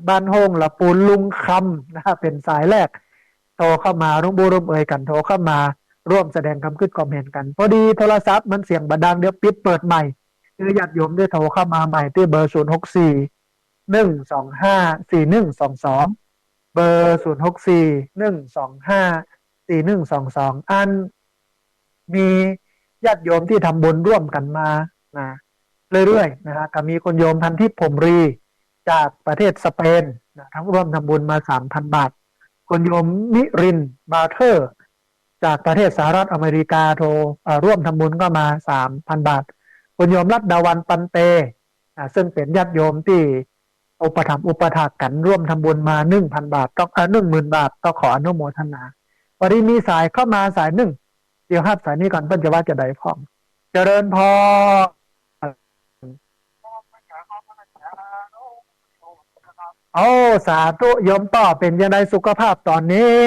บ้านห้องละปูนลุงคำนะเป็นสายแรกโทรเข้ามาร่วมเอ่ยกันโทรเข้ามาร่วมแสดงความคิดความเห็นกันพอดีโทรศัพท์มันเสียงบัดดังเดี๋ยวปิดเปิดใหม่ญาติโยมได้โทรเข้ามาใหม่ที่เบอร์064 125 4122เบอร์064 125 4122อันมีญาติโยมที่ทำบุญร่วมกันมานะเรื่อยๆนะฮะก็มีคนโยมพันทิพย์พรหมรีจากประเทศสเปนนะทั้งร่วมทำบุญมา 3,000 บาทคนโยมนิรินบาเทอร์จากประเทศสหรัฐอเมริการ่วมทำบุญก็มา 3,000 บาทคุณโยมรัตดาวันปันเตซึ่งเป็นญาติโยมที่อุปถัมภ์อุปถากกันร่วมทำบุญมา 1,000 บาทต้อง10,000 บาทก็ขออนุโมทนาวันนี้มีสายเข้ามาสายหนึ่งเดี๋ยวครับสายนี้ก่อนเพิ่นจะว่าจะได้พร้อมเจริญพรโอ้สาธุโยมต่อเป็นยังไงสุขภาพตอนนี้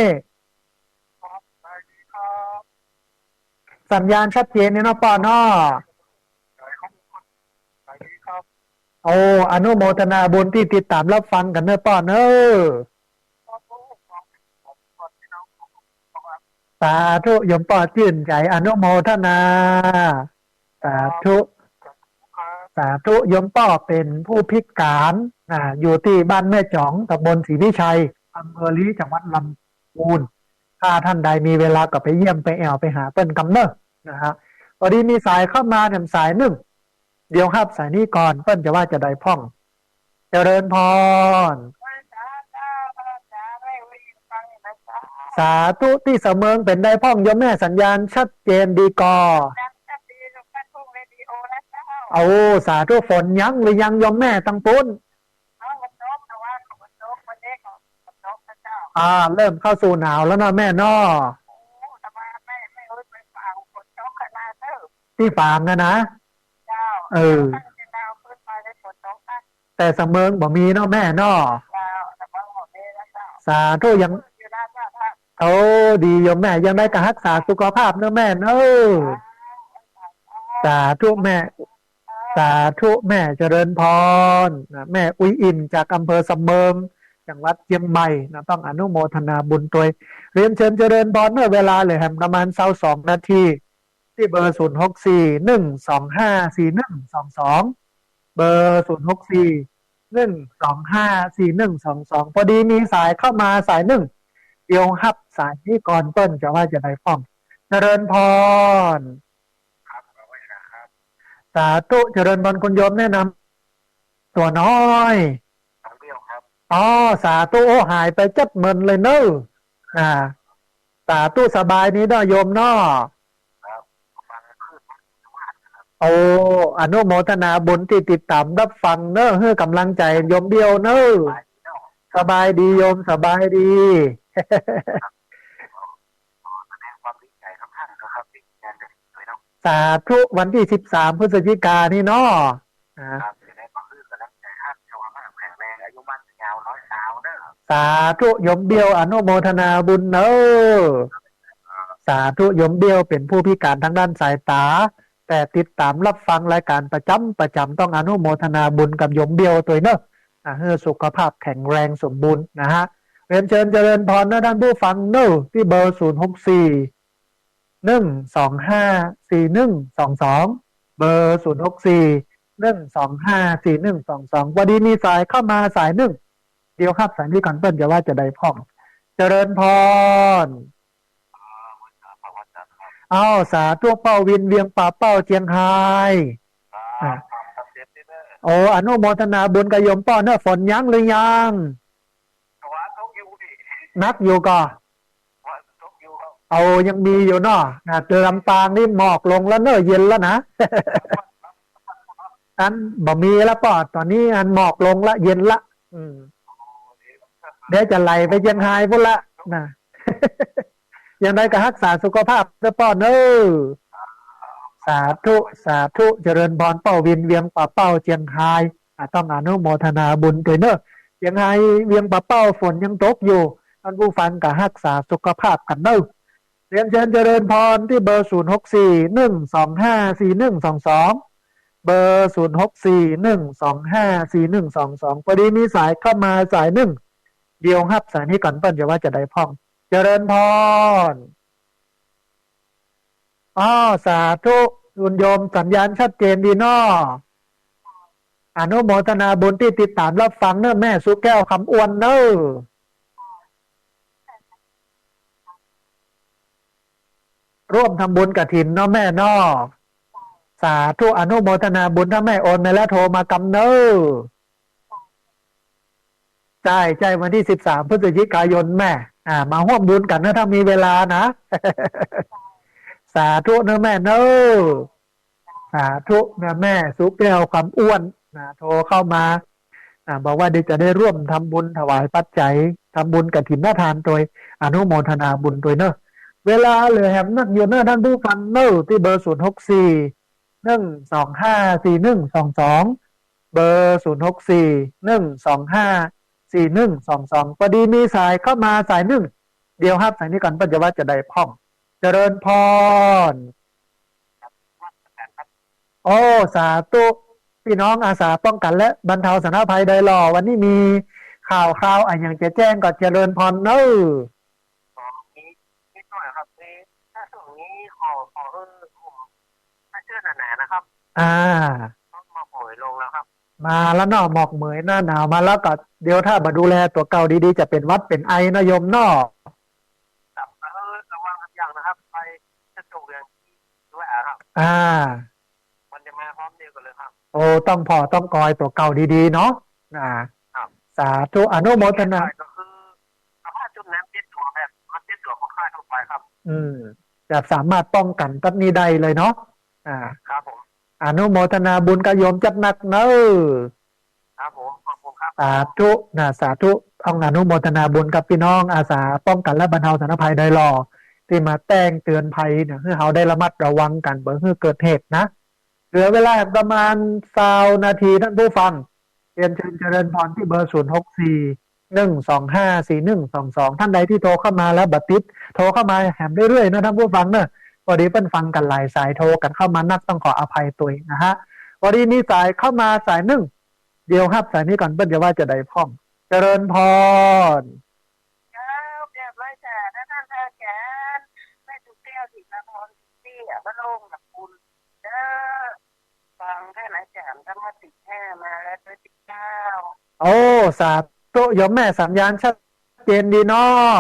สัญญาณชัดเจนนี่เนาะป้อเนาะโอ้อนุโมทนาบุญที่ติดตามรับฟังกันเนอะป้อเนอะสาธุโยมป้อชื่นใจอนุโมทนาสาธุสาธุโยมป้อเป็นผู้พิการอยู่ที่บ้านแม่จ๋องตำบลศรีวิชัยอำเภอลี้จังหวัดลำพูนถ้าท่านใดมีเวลาก็ไปเยี่ยมไปแอวไปหาเปิ้นกำเนอะนะฮะพอดีมีสายเข้ามาแถมสายหนึ่งเดี๋ยวครับสายนี้ก่อนเปิ้นจะว่าจะได้พ่องเจริญพรสาธุที่เสมิงเป็นได้พ่องโยมแม่สัญญาณชัดเจนดีกอเอาสาธุฝนยังหรือยังโยมแม่ตังปุ้นเริ่มเข้าสู่หนาวแล้วนะแม่นอที่ฝางนะเออแต่เสมิงบ่มีเนาะแม่นอสาธุยังโอ้ดีโยมแม่ยังได้การรักษาสุขภาพเนอะแม่เนอะสาธุแม่ สาธุแม่เจริญพรนะแม่อุ้ยอินจากอำเภอสำเมิงจังหวัดเชียงใหม่นะต้องอนุโมทนาบุญตัวยเรียนเชิญเจริญพรเมื่อเวลาเลยแฮมประมาณ22 นาทีที่เบอร์0641254122เบอร์0641254122พอดีมีสายเข้ามาสายหนึ่งเดี๋ยวฮับสายนี้ก่อนเปิ้นจะว่าจะได้ฟ้องเจริญพรสาธุเจริญพรคุณโยมแนะนำตัวน้อยอ๋อสาธุโอ้หายไปจัดเมินเลยเนอะอ่าสาธุสบายนี้เนาะโยมเนาะโอ้อนุโมทนาบุญที่ติดตามรับฟังเนอะให้กำลังใจโยมเดียวเนอะสบายดีโยมสบายดีสาธุวันที่13 พฤศจิกายนนี่เนาะอ่าสาธุโยมเดียวอนุโมทนาบุญเนอะสาธุโยมเดียวเป็นผู้พิการทางด้านสายตาแต่ติดตามรับฟังรายการประจำต้องอนุโมทนาบุญกับโยมเดียวตัวเนอะให้สุขภาพแข็งแรงสมบูรณ์นะฮะเรียนเชิญเจริญพรนะท่านผู้ฟังเนอะที่เบอร์0641254122เบอร์0641254122พอดีมีสายเข้ามาสายหนึ่งเดี๋ยวครับสายนี้ก่อนเปิ้ลจะว่าจะได้พ่องเจริญพรอ้าวสาธุเป้าวินเวียงป่าเป้าเจียงไฮ้อ่ะโอ้อนุโมทนาบุญกับโยมป้อเนอะฝนยั้งหรือยังนักอยู่ก่อเอายังมีอยู่เนาะนะเจอลำปางนี่หมอกลงแล้วเนอะเย็นแล้วนะอันบ่มีแล้วป่อตอนนี้อันหมอกลงละเย็นละเดี๋ยวจะไหลไปเชียงรายพุ่นละนะอย่างไรก็รักษาสุขภาพเด้อป้อเนอสาธุสาธุเจริญพรเป้าวินเวียงป่าเป้าเชียงรายต้องอนุโมทนาบุญด้วยเนอะเชียงรายเวียงป่าเป้าฝนยังตกอยู่ท่านผู้ฟังก็รักษาสุขภาพกันเนอะเรียนเชิญเจริญพรที่เบอร์0641254122เบอร์0641254122พอดีมีสายเข้ามาสายหนึ่งเดียวครับสายนี้ก่อนเปิ้ลจะว่าจะได้พ่องเจริญพรอ๋อสาธุคุณโยมสัญญาณชัดเจนดีเนาะอนุโมทนาบุญที่ติดตามรับฟังเนอะแม่สุแก้วคำอ้วนเนอะร่วมทำบุญกฐินเนาะแม่เนาะสาธุอนุโมทนาบุญถ้าแม่โอนมาแล้วโทรมากำเนอะใช่ใช่วันที่13 พฤศจิกายนแม่มาร่วมบุญกันนะถ้ามีเวลานะสาธุนะแม่เนอะสาธุนะแม่สุแก้วคำอ้วนโทรเข้ามาบอกว่าเดี๋ยวจะได้ร่วมทำบุญถวายปัจจัยทำบุญกฐินทานโดยอนุโมทนาบุญโดยเนอะเวลาเหลือแหมนักอยู่เนอะท่านผู้ฟังเนอะที่เบอร์0641254122เบอร์0641254122พอดีมีสายเข้ามาสายหนึ่งเดียวครับสายนี้ก่อนปัจจุบันจะได้พ่องเจริญพรโอ้สาธุพี่น้องอาสาป้องกันและบรรเทาสาธารณภัยไดหล่อวันนี้มีข่าวอะไรอย่างจะแจ้งก่อนเจริญพรเนอะถ้าช่วงนี้ขอผมถ้าเชื่อหนาๆนะครับมาป่วยลงแล้วครับมาแล้วเนาะหมอกเหมยหน้าหนาวมาแล้วก็เดี๋ยวถ้ามาดูแลตัวเก่าดีๆจะเป็นวัดเป็นไอนะโยมเนาะระวังทุกอย่างนะครับไปจะจบเรียนด้วยครับมันจะมาพร้อมเดียวกันเลยครับโอ้ต้องพอต้องกอยตัวเก่าดีๆเนาะสาธุอนุโมทนาก็คือสภาพจุดน้ำเจ็ดตัวแบบมันเจ็ดตัวของค่ายทั่วไปครับแบบสามารถป้องกันตัดนี้ได้เลยเนาะครับผมอนุโมทนาบุญกับโยมจัดหนักเนอะครับผมขอบคุณครับสาธุสาธุต้องอนุโมทนาบุญกับพี่น้องอาสาป้องกันและบรรเทาสาธารณภัยไดหล่อที่มาแจ้งเตือนภัยเนี่ยให้เราได้ระมัดระวังกันเพื่อเกิดเหตุนะเหลือเวลาประมาณ20 นาทีท่านผู้ฟังเรียนเชิญเจริญพรที่เบอร์0641254122ท่านใดที่โทรเข้ามาแล้วบัดติดโทรเข้ามาแหมเรื่อยๆนะท่านผู้ฟังเนอะพอดีเพิ่นฟังกันหลายสายโทรกันเข้ามานักต้องขออภัยตัวนะฮะวั อดีมีสายเข้ามาสายหนึ่งเดียวครับสายนี้ก่อนเปิ้ลจะว่าจะได้พ่องเจริญพรครับเรียบร้อยจ้ะท่านอาจารย์แม่จุกแก้วสินครเตี้ยบ้านโล่งหลักคุณเด้อฟังท่านอาจารย์ธรรมติแท้มาแล้วด้วยติดเก้าโอ้สาธุโยมแม่สัญญาณชัดเจนดีเนาะ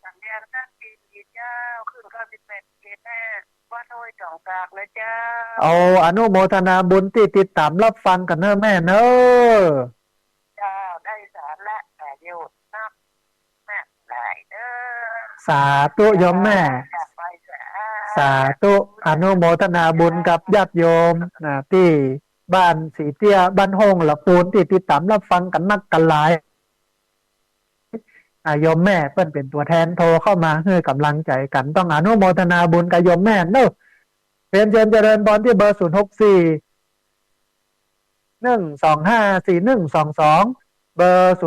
สัญญาณตั้งปีดีเจ้าขึ้น98 เกตแน่ว่าโดยจ่องกลากเลยเจ้าเอาอนุโมทนาบุญที่ติดตามรับฟังกันเนอะแม่เนอะเจ้าได้สารและแต่โยชน์นักแม่หลายเด้อสาธุโยมแม่ไปสาธุอนุโมทนาบุญกับญาติโยมนะที่บ้านสีเตี้ยบ้านโฮงละปูนที่ติดตามรับฟังกันนักกันหลายโยมแม่เปิ้นเป็นตัวแทนโทรเข้ามาให้กำลังใจกันต้องอนุโมทนาบุญกับโยมแม่เนอะเรียนเชิญเจริญพรที่เบอร์064 125 4122เบอร์064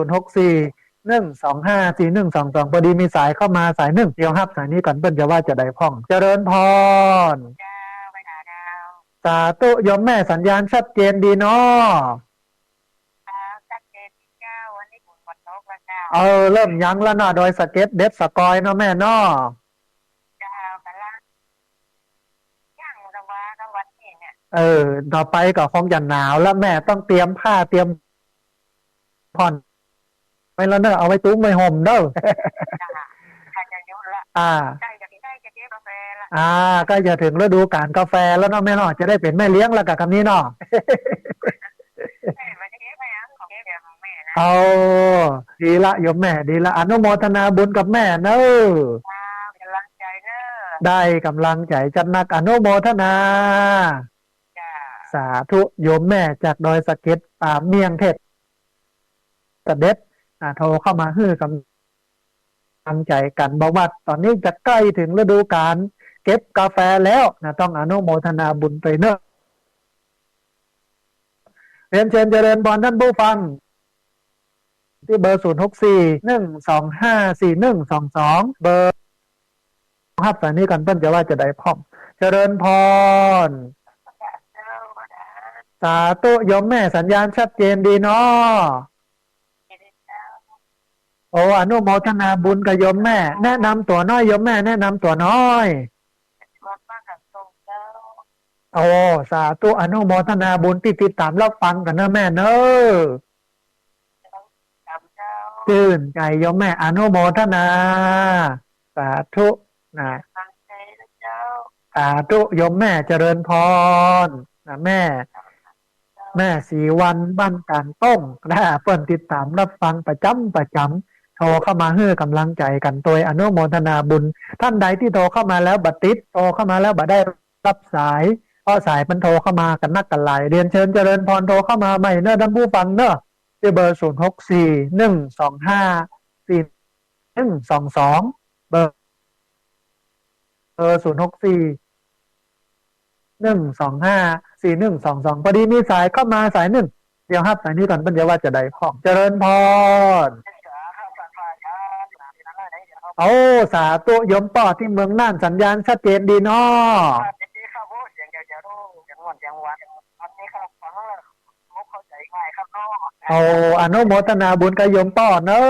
125 4122พอดีมีสายเข้ามาสายหนึ่งเดียวครับสายนี้ก่อนเปิ้นจะว่าจะได้พ่องเจริญพรสาธุโยมแม่สัญญาณชัดเจนดีเนาะเริ่มยั้งแล้วเนาะโดยสเก็ตเด็ดสกอยเนาะแม่เนาะต่อไปก็คงจะหนาวแล้วแม่ต้องเตรียมผ้าเตรียมผ่อนไม่แล้วเนอะเอาไว้ตุ้มไว้ห่มเด้อก็จะถึงฤดูกาลกาแฟแล้วเนาะแม่เนาะจะได้เป็นแม่เลี้ยงแล้วกับคำนี้เนาะเอาดีละโยมแม่ดีละอนุโมทนาบุญกับแม่เนอะกำลังใจเนอะได้กำลังใจจัดนักอนุโมทนาสาธุโยมแม่จากดอยสะเก็ดป่าเมียงเพชรสเด็จโทรเข้ามาฮื้อกำลังใจกันบอกว่าตอนนี้จะใกล้ถึงฤดูกาลเก็บกาแฟแล้วนะต้องอนุโมทนาบุญไปเนอะเรียนเชิญเจริญพรท่านผู้ฟังที่เบอร์064 125 4122เบอร์ครับสายนี้กันเพิ่นจะว่าจะได้พร้อมเจริญพรสาธุโยมแม่สัญญาณชัดเจนดีเนาะโอ้อนุโมทนาบุญกับโยมแม่แนะนำตัวน้อยโยมแม่แนะนำตัวน้อยโอ้สาธุอนุโมทนาบุญที่ติดตามรับฟังกันเนอะแม่เนอะชื่นใจโยมแม่อนุโมทนาสาธุนะสาธุโยมแม่เจริญพรนะแม่สีวันบ้านการต้งนะเปิ่นติดตามรับฟังประจำโทรเข้ามาให้กำลังใจกันโดยอนุโมทนาบุญท่านใดที่โทรเข้ามาแล้วบัดติดโทรเข้ามาแล้วบัดได้รับสายเพราะสายมันโทรเข้ามากันนักกันหลายเรียนเชิญเจริญพรโทรเข้ามาใหม่เนอะท่านผู้ฟังเนอะที่เบอร์064 125 4122เบอร์064 125 4122พอดีมีสายเข้ามาสายหนึ่งเดี๋ยวครับสายนี้ก่อนเพิ่นจะว่าจะได้พ่องเจริญพรเอาสาธุโยมป่อที่เมืองน่านสัญญาณชัดเจนดีเนาะเอาอนุโมทนาบุญกับโยมป่อเนอะ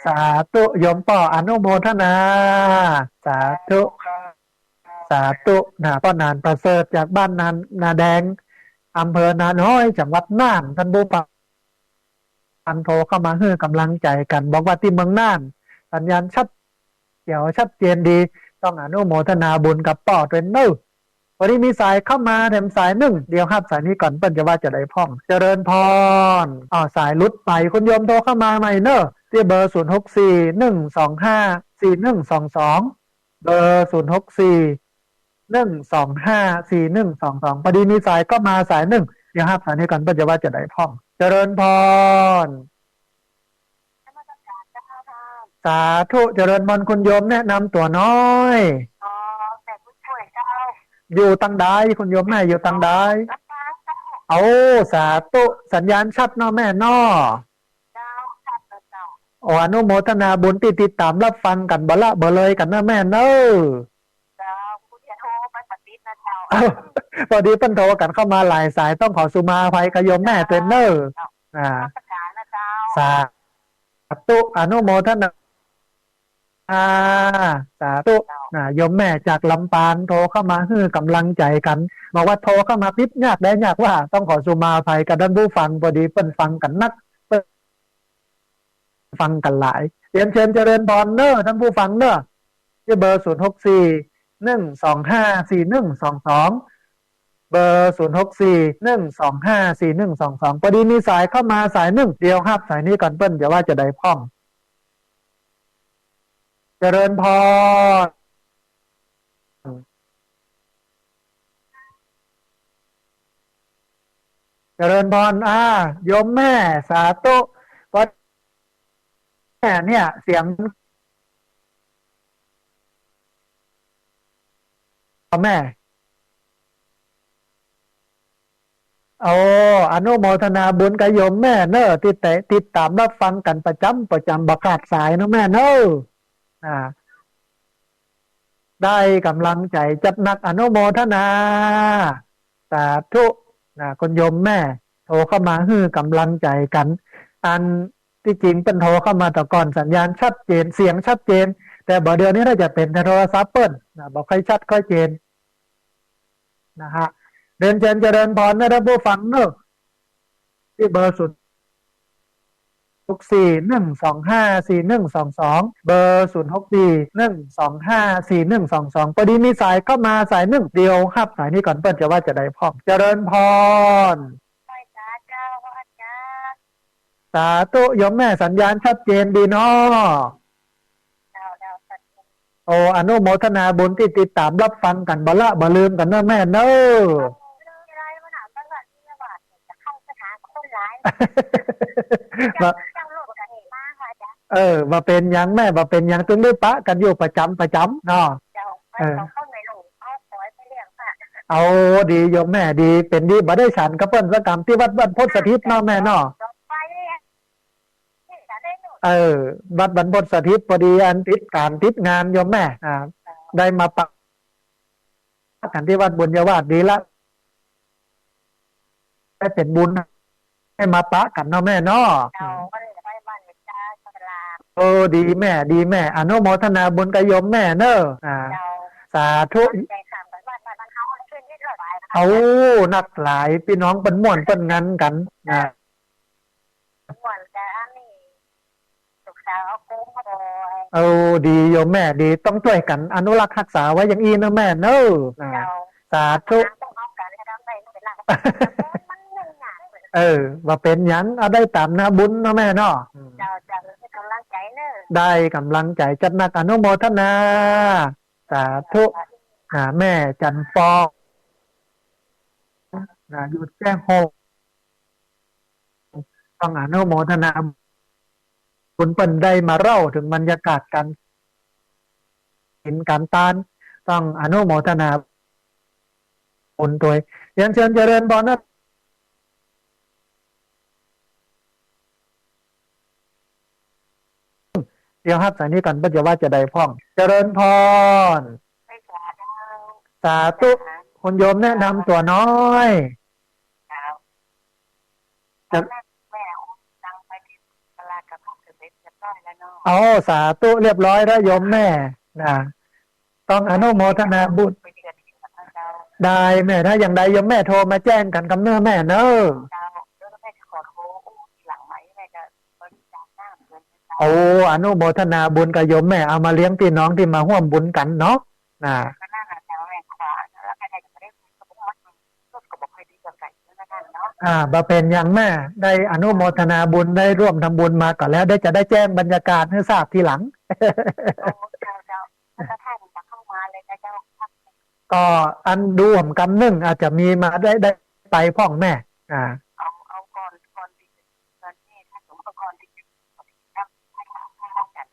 สาธุโยมป่ออนุโมทนาสาธุสาธุนะป้อนานประเสริฐจากบ้านนาแดงอำเภอนาน้อยจังหวัดน่านท่านผู้ฟังโทรเข้ามาให้กำลังใจกันบอกว่าที่เมืองน่านสัญญาณชัดเกี่ยวชัดเจนดีต้องอนุโมทนาบุญกับป่อเป็นเนอวันนี้มีสายเข้ามาแถมสายหนึ่งเดียวครับสายนี้ก่อนเปิ้ลจะว่าจะได้พ่องเจริญพรสายลุดไปคุณโยมโทรเข้ามาใหม่เนอะที่เบอร์064 125 4122เบอร์064 125 4122พอดีมีสายก็มาสายหนึ่งเดี๋ยวครับสายนี้ก่อนเปิ้ลจะว่าจะได้พ่องเจริญพรสาธุเจริญพรคุณโยมแนะนำตัวน้อยแต่ผู้ช่วยเจ้าอยู่ตังใดคุณโยมแม่อยู่ตังใดเอาสาธุสัญญาณชัดเนาะแม่เนาะ อนุโมทนาบุญที่ติดตามรับฟังกันบละเบอเลยกันนะแม่เนอะ เจ้าคุณจะโทรไปปฏินะเจ้า เอ้าพอดีเพิ่นโทรกันเข้ามาหลายสายต้องขอสุมาภัยกบโยมแม่เทรนเนอร์อ่า มาประกาศนะเจ้า สาธุอนุโมทนาสาธุโยมแม่จากลำปางโทรเข้ามาให้กำลังใจกันบอกว่าโทรเข้ามาปิดยากได้ยากว่าต้องขอสุมาภัยกับท่านผู้ฟังพอดีเปิ้นฟังกันนักเปิ้นฟังกันหลายเรียนเชิญเจริญพรเนอะท่านผู้ฟังเนอะที่เบอร์064 125 4122เบอร์064 125 4122พอดีมีสายเข้ามาสายหนึ่งเดียวครับสายนี้ก่อนเปิ้นเดี๋ยวว่าจะได้พ้องเจริญพรเจริญพรโยมแม่สาธุเพราะแม่เนี่ยเสียงแม่โอ้อนุโมทนาบุญกับโยมแม่เนอะติดตามรับฟังกันประจำบักขาดสายเนอะแม่เนอะอ่าได้กำลังใจจัดหนักอนุโมทนาสาธุคนโยมแม่โทรเข้ามาฮื้อกำลังใจกัน อันที่จริงเป็นโทรเข้ามาแต่ก่อนสัญญาณชัดเจนเสียงชัดเจนแต่บ่เดี๋ยวนี้ถ้าจะเป็นโทรศัพท์เปิ้ลบอกค่อยชัดค่อยเจนนะฮะเดินเจริญเจริญพรนะท่านผู้ฟังเนอะที่เบอร์064 125 4122เบอร์064 125 4122พอดีมีสายเข้ามาสายหนึ่งเดียวครับสายนี้ก่อนเปิ้ลจะว่าจะได้พร้อมเจริญพรไปจ้าเจ้าอาจารย์ สาธุโยมแม่สัญญาณชัดเจนดีเนาะเจ้าสัตว์โออนุโมทนาบุญที่ติดตามรับฟังกันบละบลืมกันเนอะแม่เนอะ ไรมันหนาบ้านว่าที่ว่าจะเข้าสถานคนร้าย ว่าเจ้าโลกกันเห็นมากค่ะจ้ะมาเป็นยังแม่มาเป็นยังตึงได้ปะกันอยู่ประจำเนาะเจ้าไปเข้าในหลงเอาปล่อยไปเลี้ยงค่ะ เอาดีโยมแม่ดีเป็นดีบ่ได้ฉันกระเปิ้นสกรรมที่วัดบ้านพจน์สถิตเนาะแม่เนาะไปเนี่ยจะได้หนูวัดบรรพตสถิตพอดีอันติดงานโยมแม่ได้มาปะกันที่วัดบุญญาวาสดีละได้เป็นบุญให้มาปะกันเนาะแม่เนาะเราก็เลยไปบ้านจ้าสลาดีแม่อนุโมทนาบุญกับโยมแม่เนอะสาธุใจสามกันบ้านเขาช่วยนิดหน่อยเอานักหลายพี่น้องเป็นม่วนเป็นงานกันม่วนแต่อันนี้สุขสาวเอากุ้งมาโดยดีโยมแม่ดีต้องช่วยกันอนุรักษ์รักษาไว้อย่างอีนะแม่เนอะสาธุว่าเป็นยังเอาได้ตามนาบุญนะแม่เนาะจะกำลังใจเนอะได้กำลังใจจัดหนักอนุโมทนาสาธุแม่จันฟองอยู่แจ้งโฮต้องอนุโมทนาคุณเปิ้นได้มาเล่าถึงบรรยากาศการเห็นการตานต้องอนุโมทนาบุญตัวเรียนเชิญเจริญพรนะเดี๋ยวครับสายนี้ก่อนก็จะว่าจะได้พ้องเจริญพรสาธุคุณโยมแนะนำตัวน้อยจะแม่ดังไปที่ตลาดกับพ่อถือเบ็ดจะต้อยแล้วเนาะสาธุเรียบร้อยแล้วโยมแม่ต้องอนุโมทนาบุญได้แม่ถ้าอย่างใดโยมแม่โทรมาแจ้งกันกับเนื้อแม่เนอะอนุโมทนาบุญกับโยมแม่เอามาเลี้ยงพี่น้องที่มาร่วมบุญกันเนาะบ่เป็นอย่างแม่ได้อนุโมทนาบุญได้ร่วมทำบุญมาก่อนแล้วได้จะได้แจ้งบรรยากาศให้ทราบทีหลังก็อันดูผมกำนึ่งอาจจะมีมาได้ไปพ่องแม่เอาก่อนที่ถ้าสมมติก่อนที่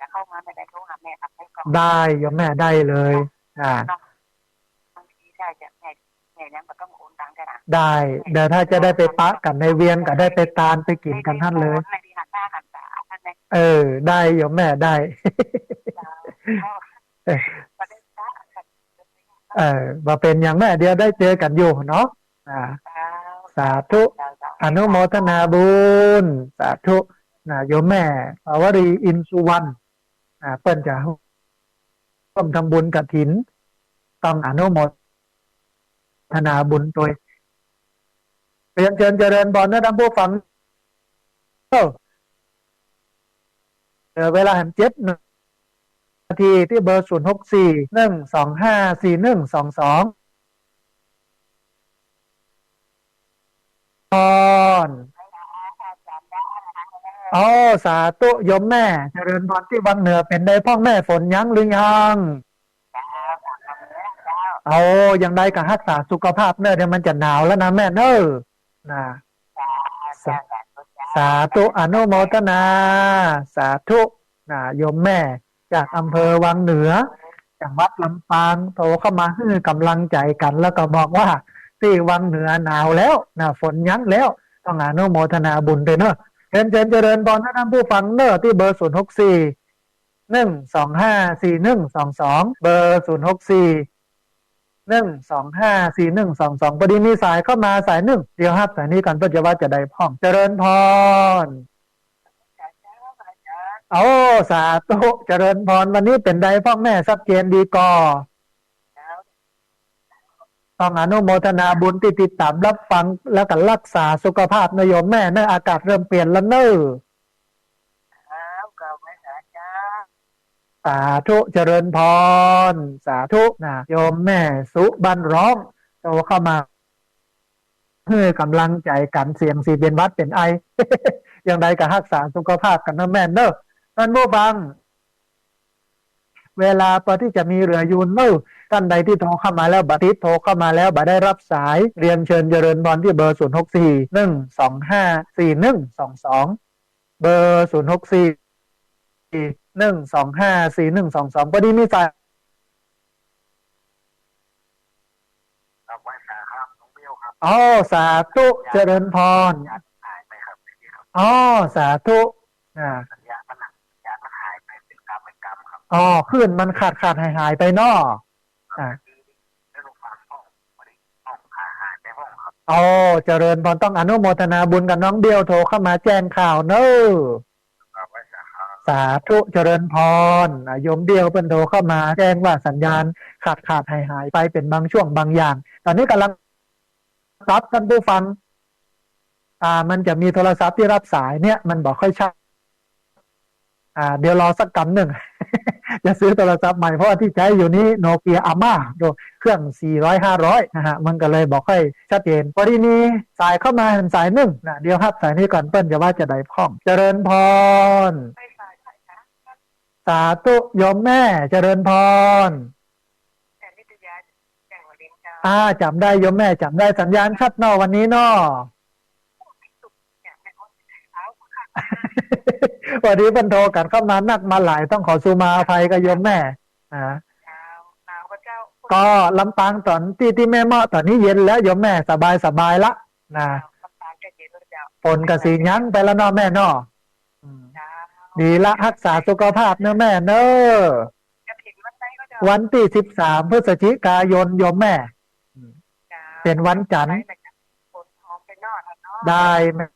จะเข้ามาไม่ได้โทรหาแม่ครับได้โยมแม่ได้เลยบางทีได้จะแม่นั้นก็ต้องโอนตังกันนะได้เดี๋ยวถ้าจะได้ไปปะกันในเวียนก็ได้ไปตานไปกินกันท่านเลย เออได้โยมแม่ได้ เจ้าพ่อ เออประเด็นพระค่ะเออมาเป็นอย่างแม่เดียวได้เจอกันอยู่เนาะอ่าเจ้าสาเจ้าธุเจ้าเจ้าอนุโมทนาบุญสาธุนะโยมแม่ภาวรีอินสุวรรณเปิ้นจะร่วมทำบุญกฐินต้องอนุโมทนาบุญโดยเรียนเชิญเจริญพรนะท่านผู้ฟังเวลาแห่ง7 นาทีที่เบอร์0641254122พรอ๋อสาธุโยมแม่เจริญพรที่วังเหนือเป็นได้พ่อแม่ฝนยังหรือยังเอายังได้กับรักษาสุขภาพเนอะเดี๋ยวมันจะหนาวแล้วนะแม่เนอะนะสาสาธุอนุโมทนาสาธุนะโยมแม่จากอำเภอวังเหนือจังหวัดลำปางโทรเข้ามาให้กำลังใจกันแล้วก็บอกว่าที่วังเหนือหนาวแล้วนะฝนยั้งแล้วต้องอนุโมทนาบุญด้วยเนอะเชิญเจริญพรท่านผู้ฟังเนอะที่เบอร์0641254122เบอร์0641254122พอดีมีสายเข้ามาสายหนึ่งเดี๋ยวครับสายนี้กันเพื่อจะว่าจะได้พ่องเจริญพรโอ้สาธุเจริญพรวันนี้เป็นใดพ่อแม่สักเจนดีก่อต้องอนุโมทนาบุญที่ติดตามรับฟังแล้วก็รักษาสุขภาพนโยมแม่เนอะอากาศเริ่มเปลี่ยนแล้วเนอะสาธุเจริญพรสาธุนะโยมแม่สุบันร้องโตเข้ามาเพื่อกำลังใจกันเสียงสีเป็นวัดเป็นไอ อย่างใดก็รักษาสุขภาพกันนะแม่เนอะท่านผู้ฟังเวลาพอที่จะมีเรือยูนเนอะท่านใดที่โทรเข้ามาแล้วบัดนี้โทรเข้ามาแล้วบัดได้รับสายเรียนเชิญเจริญพรที่เบอร์0641254122เบอร์0641254122พอดีมีสายอ๋อสาธุเจริญพรอ๋อสาธุอ๋อคลื่นมันขาดหายไปเนาะอ๋อเจริญพรต้องอนุโมทนาบุญกับน้องเดียวโทรเข้ามาแจ้งข่าวเนอะสาธุเจริญพรโยมเดียวเป็นโทรเข้ามาแจ้งว่าสัญญาณหายไปเป็นบางช่วงบางอย่าง ตอนนี้กำลังรับท่านผู้ฟังมันจะมีโทรศัพท์ที่รับสายเนี่ยมันบอกค่อยชัดเดี๋ยวรอสักกำหนึ่ง จะซื้อโทรศัพท์ใหม่เพราะว่าที่ใช้อยู่นี้โนเกียอาม่าดูเครื่อง400-500นะฮะมันก็เลยบอกค่อยชัดเจนพอดีนี้สายเข้ามาสายหนึ่งนะเดี๋ยวครับสายนี้ก่อนเปิ้ลจะว่าจะได้พ่องเจริญพรสาธุโยมแม่เจริญพรจำได้โยมแม่จำได้สัญญาณชัดเนอวันนี้เนอ วันนี้บรรโทกันเข้ามานักมาหลายต้องขอสุมาอภัยกับโยมแม่ก็ลำปางตอนที่แม่เมาะตอนนี้เย็นแล้วโยมแม่สบายละนะฝนกับสียั้งไปแล้วเนาะแม่เนาะดีละรักษาสุขภาพเนอะแม่เนอะวันที่13 พฤศจิกายนโยมแม่เป็นวันจันทร์ได้แม่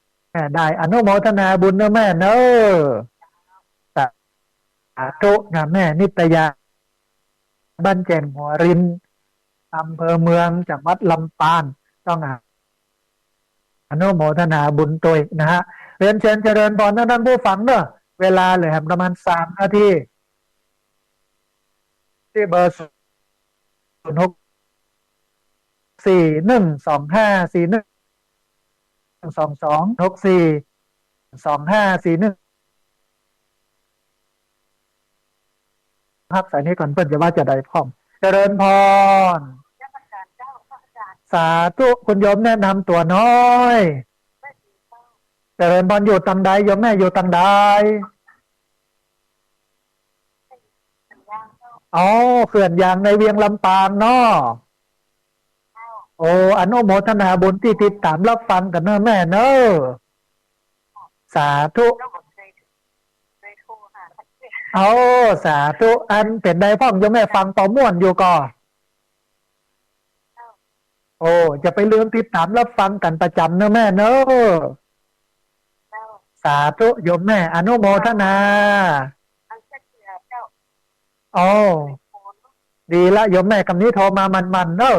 ได้อนุโมทนาบุญเนอะแม่เนอะสาธุนะแม่นิตยาบ้านแก่นหัวรินอำเภอเมืองจังหวัดลำปางต้องอนุโมทนาบุญตัวยนะฮะเรียนเชิญเจริญพรท่านผู้ฟังเนอะเวลาเหลือประมาณ3 นาทีที่เบอร์0641254122642541พักสายนี้ก่อนเพื่อนจะว่าจะได้พร้อมเจริญพรสาธุคุณโยมแนะนำตัวน้อยเจริญพรอยู่ตังใดโยมแม่อยู่ตังใดอ๋อเขื่อนยางในเวียงลำปางเนาะโอ้อนุโมทนาบุญที่ติดตามรับฟังกันเนอะแม่เนอะสาธุ เอาสาธุอันเป็นใดพ่องโยมแม่ฟังต่อม่วนอยู่ก่อโอ้จะไปลืมติดตามรับฟังกันประจำเนอะแม่เนอะ เจ้า สาธุโยมแม่อนุโมทนา อันเช็ดเสือเจ้า โอ้ โคน ดีละโยมแม่คำนี้โทรมามันเนอะ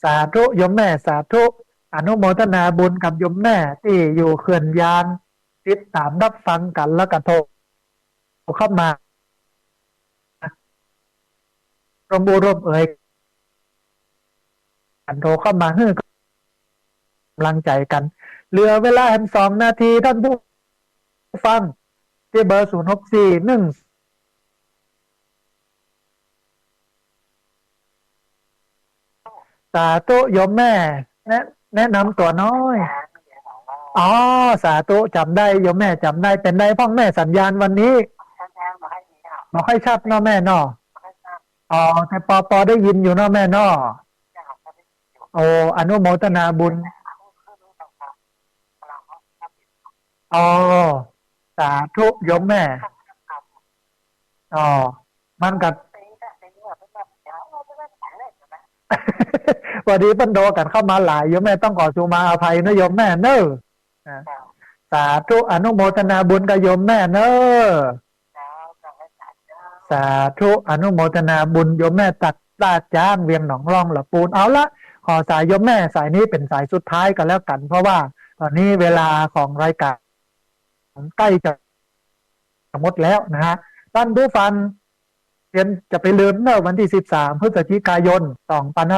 สาธุโยมแม่สาธุอนุโมทนาบุญกับโยมแม่ที่อยู่เขื่อนยานติดตามรับฟังกันแล้วก็โทรเข้ามาร่วมบูร่วมเอ่ยกันโทรเข้ามาให้กำลังใจกันเหลือเวลา2 นาทีท่านผู้ฟังที่เบอร์0641สาธุโยมแม่แนะนำตัวน้อย ยางเดี๋ยวของเรา อ๋อสาธุจำได้โยมแม่จำได้เป็นได้พ่อแม่สัญญาณวันนี้ ท่านแจ้งมาให้นี่อ่ะ บอกให้ชัดเนาะแม่เนาะ ให้ทราบ อ๋อแต่ปอได้ยินอยู่เนาะแม่เนาะ เจ้าก็ได้อยู่ โอ้อนุโมทนาบุญ เอาขึ้นรู้ต่างๆเราก็ทำผิด อ๋อสาธุโยมแม่ ทำกรรม อ๋อมันกับ ตีก็ตีว่าเป็นแบบเดี๋ยวเราจะได้แต่งเลยใช่ไหม พอดีเพิ่นโดกันเข้ามาหลายโยมแม่ต้องขอสุมาอภัยนะโยมแม่เนอะ เจ้า สาธุอนุโมทนาบุญกับโยมแม่เนอะ เจ้าจะให้จ่ายเจ้า สาธุอนุโมทนาบุญโยมแม่ตัดลาดจ้างเวียงหนองร่องละปูนเอาละขอสายโยมแม่สายนี้เป็นสายสุดท้ายกันแล้วกัน เพราะว่าตอนนี้เวลาของรายการใกล้จะหมดแล้วนะฮะท่านผู้ฟังเรียนจะไปลืมเนอะวันที่13พฤศจิกายน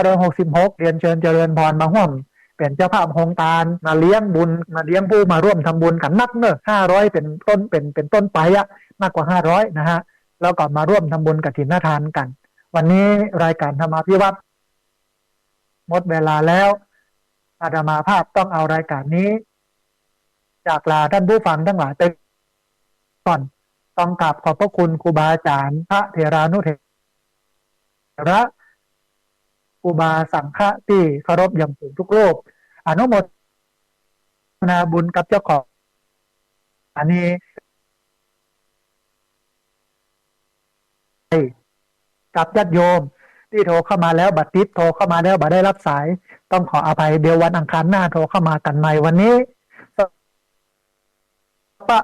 2566เรียนเชิญเจริญพรมาห่วมเป็นเจ้าภาพโครงการมาเลี้ยงบุญมาเลี้ยงผู้มาร่วมทำบุญกันนักเนอะ500เป็นต้นเป็นต้นไปอะมากกว่า500นะฮะแล้วก็มาร่วมทำบุญกับถินทานกัน วันนี้รายการธรรมาภิวัตรหมดเวลาแล้วอาตมาภาพต้องเอารายการนี้ จากลาท่านผู้ฟังทั้งหลายไปก่อนต้องกราบขอบพระคุณครูบาอาจารย์พระเถรานุเถระครูบาสังฆะที่เคารพอย่างสูงทุกรูปอนุโมทนาบุญกับเจ้าของอันนี้กับญาติโยมที่โทรเข้ามาแล้วบัตรทิพย์โทรเข้ามาแล้วบัตรได้รับสายต้องขออภัยเดี๋ยววันอังคารหน้าโทรเข้ามากันใหม่วันนี้ปะ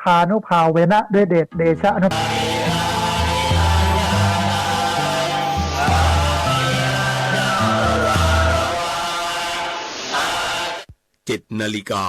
ทานุภาเวนะด้วยเดชเดชะอนุ 7 นาฬิกา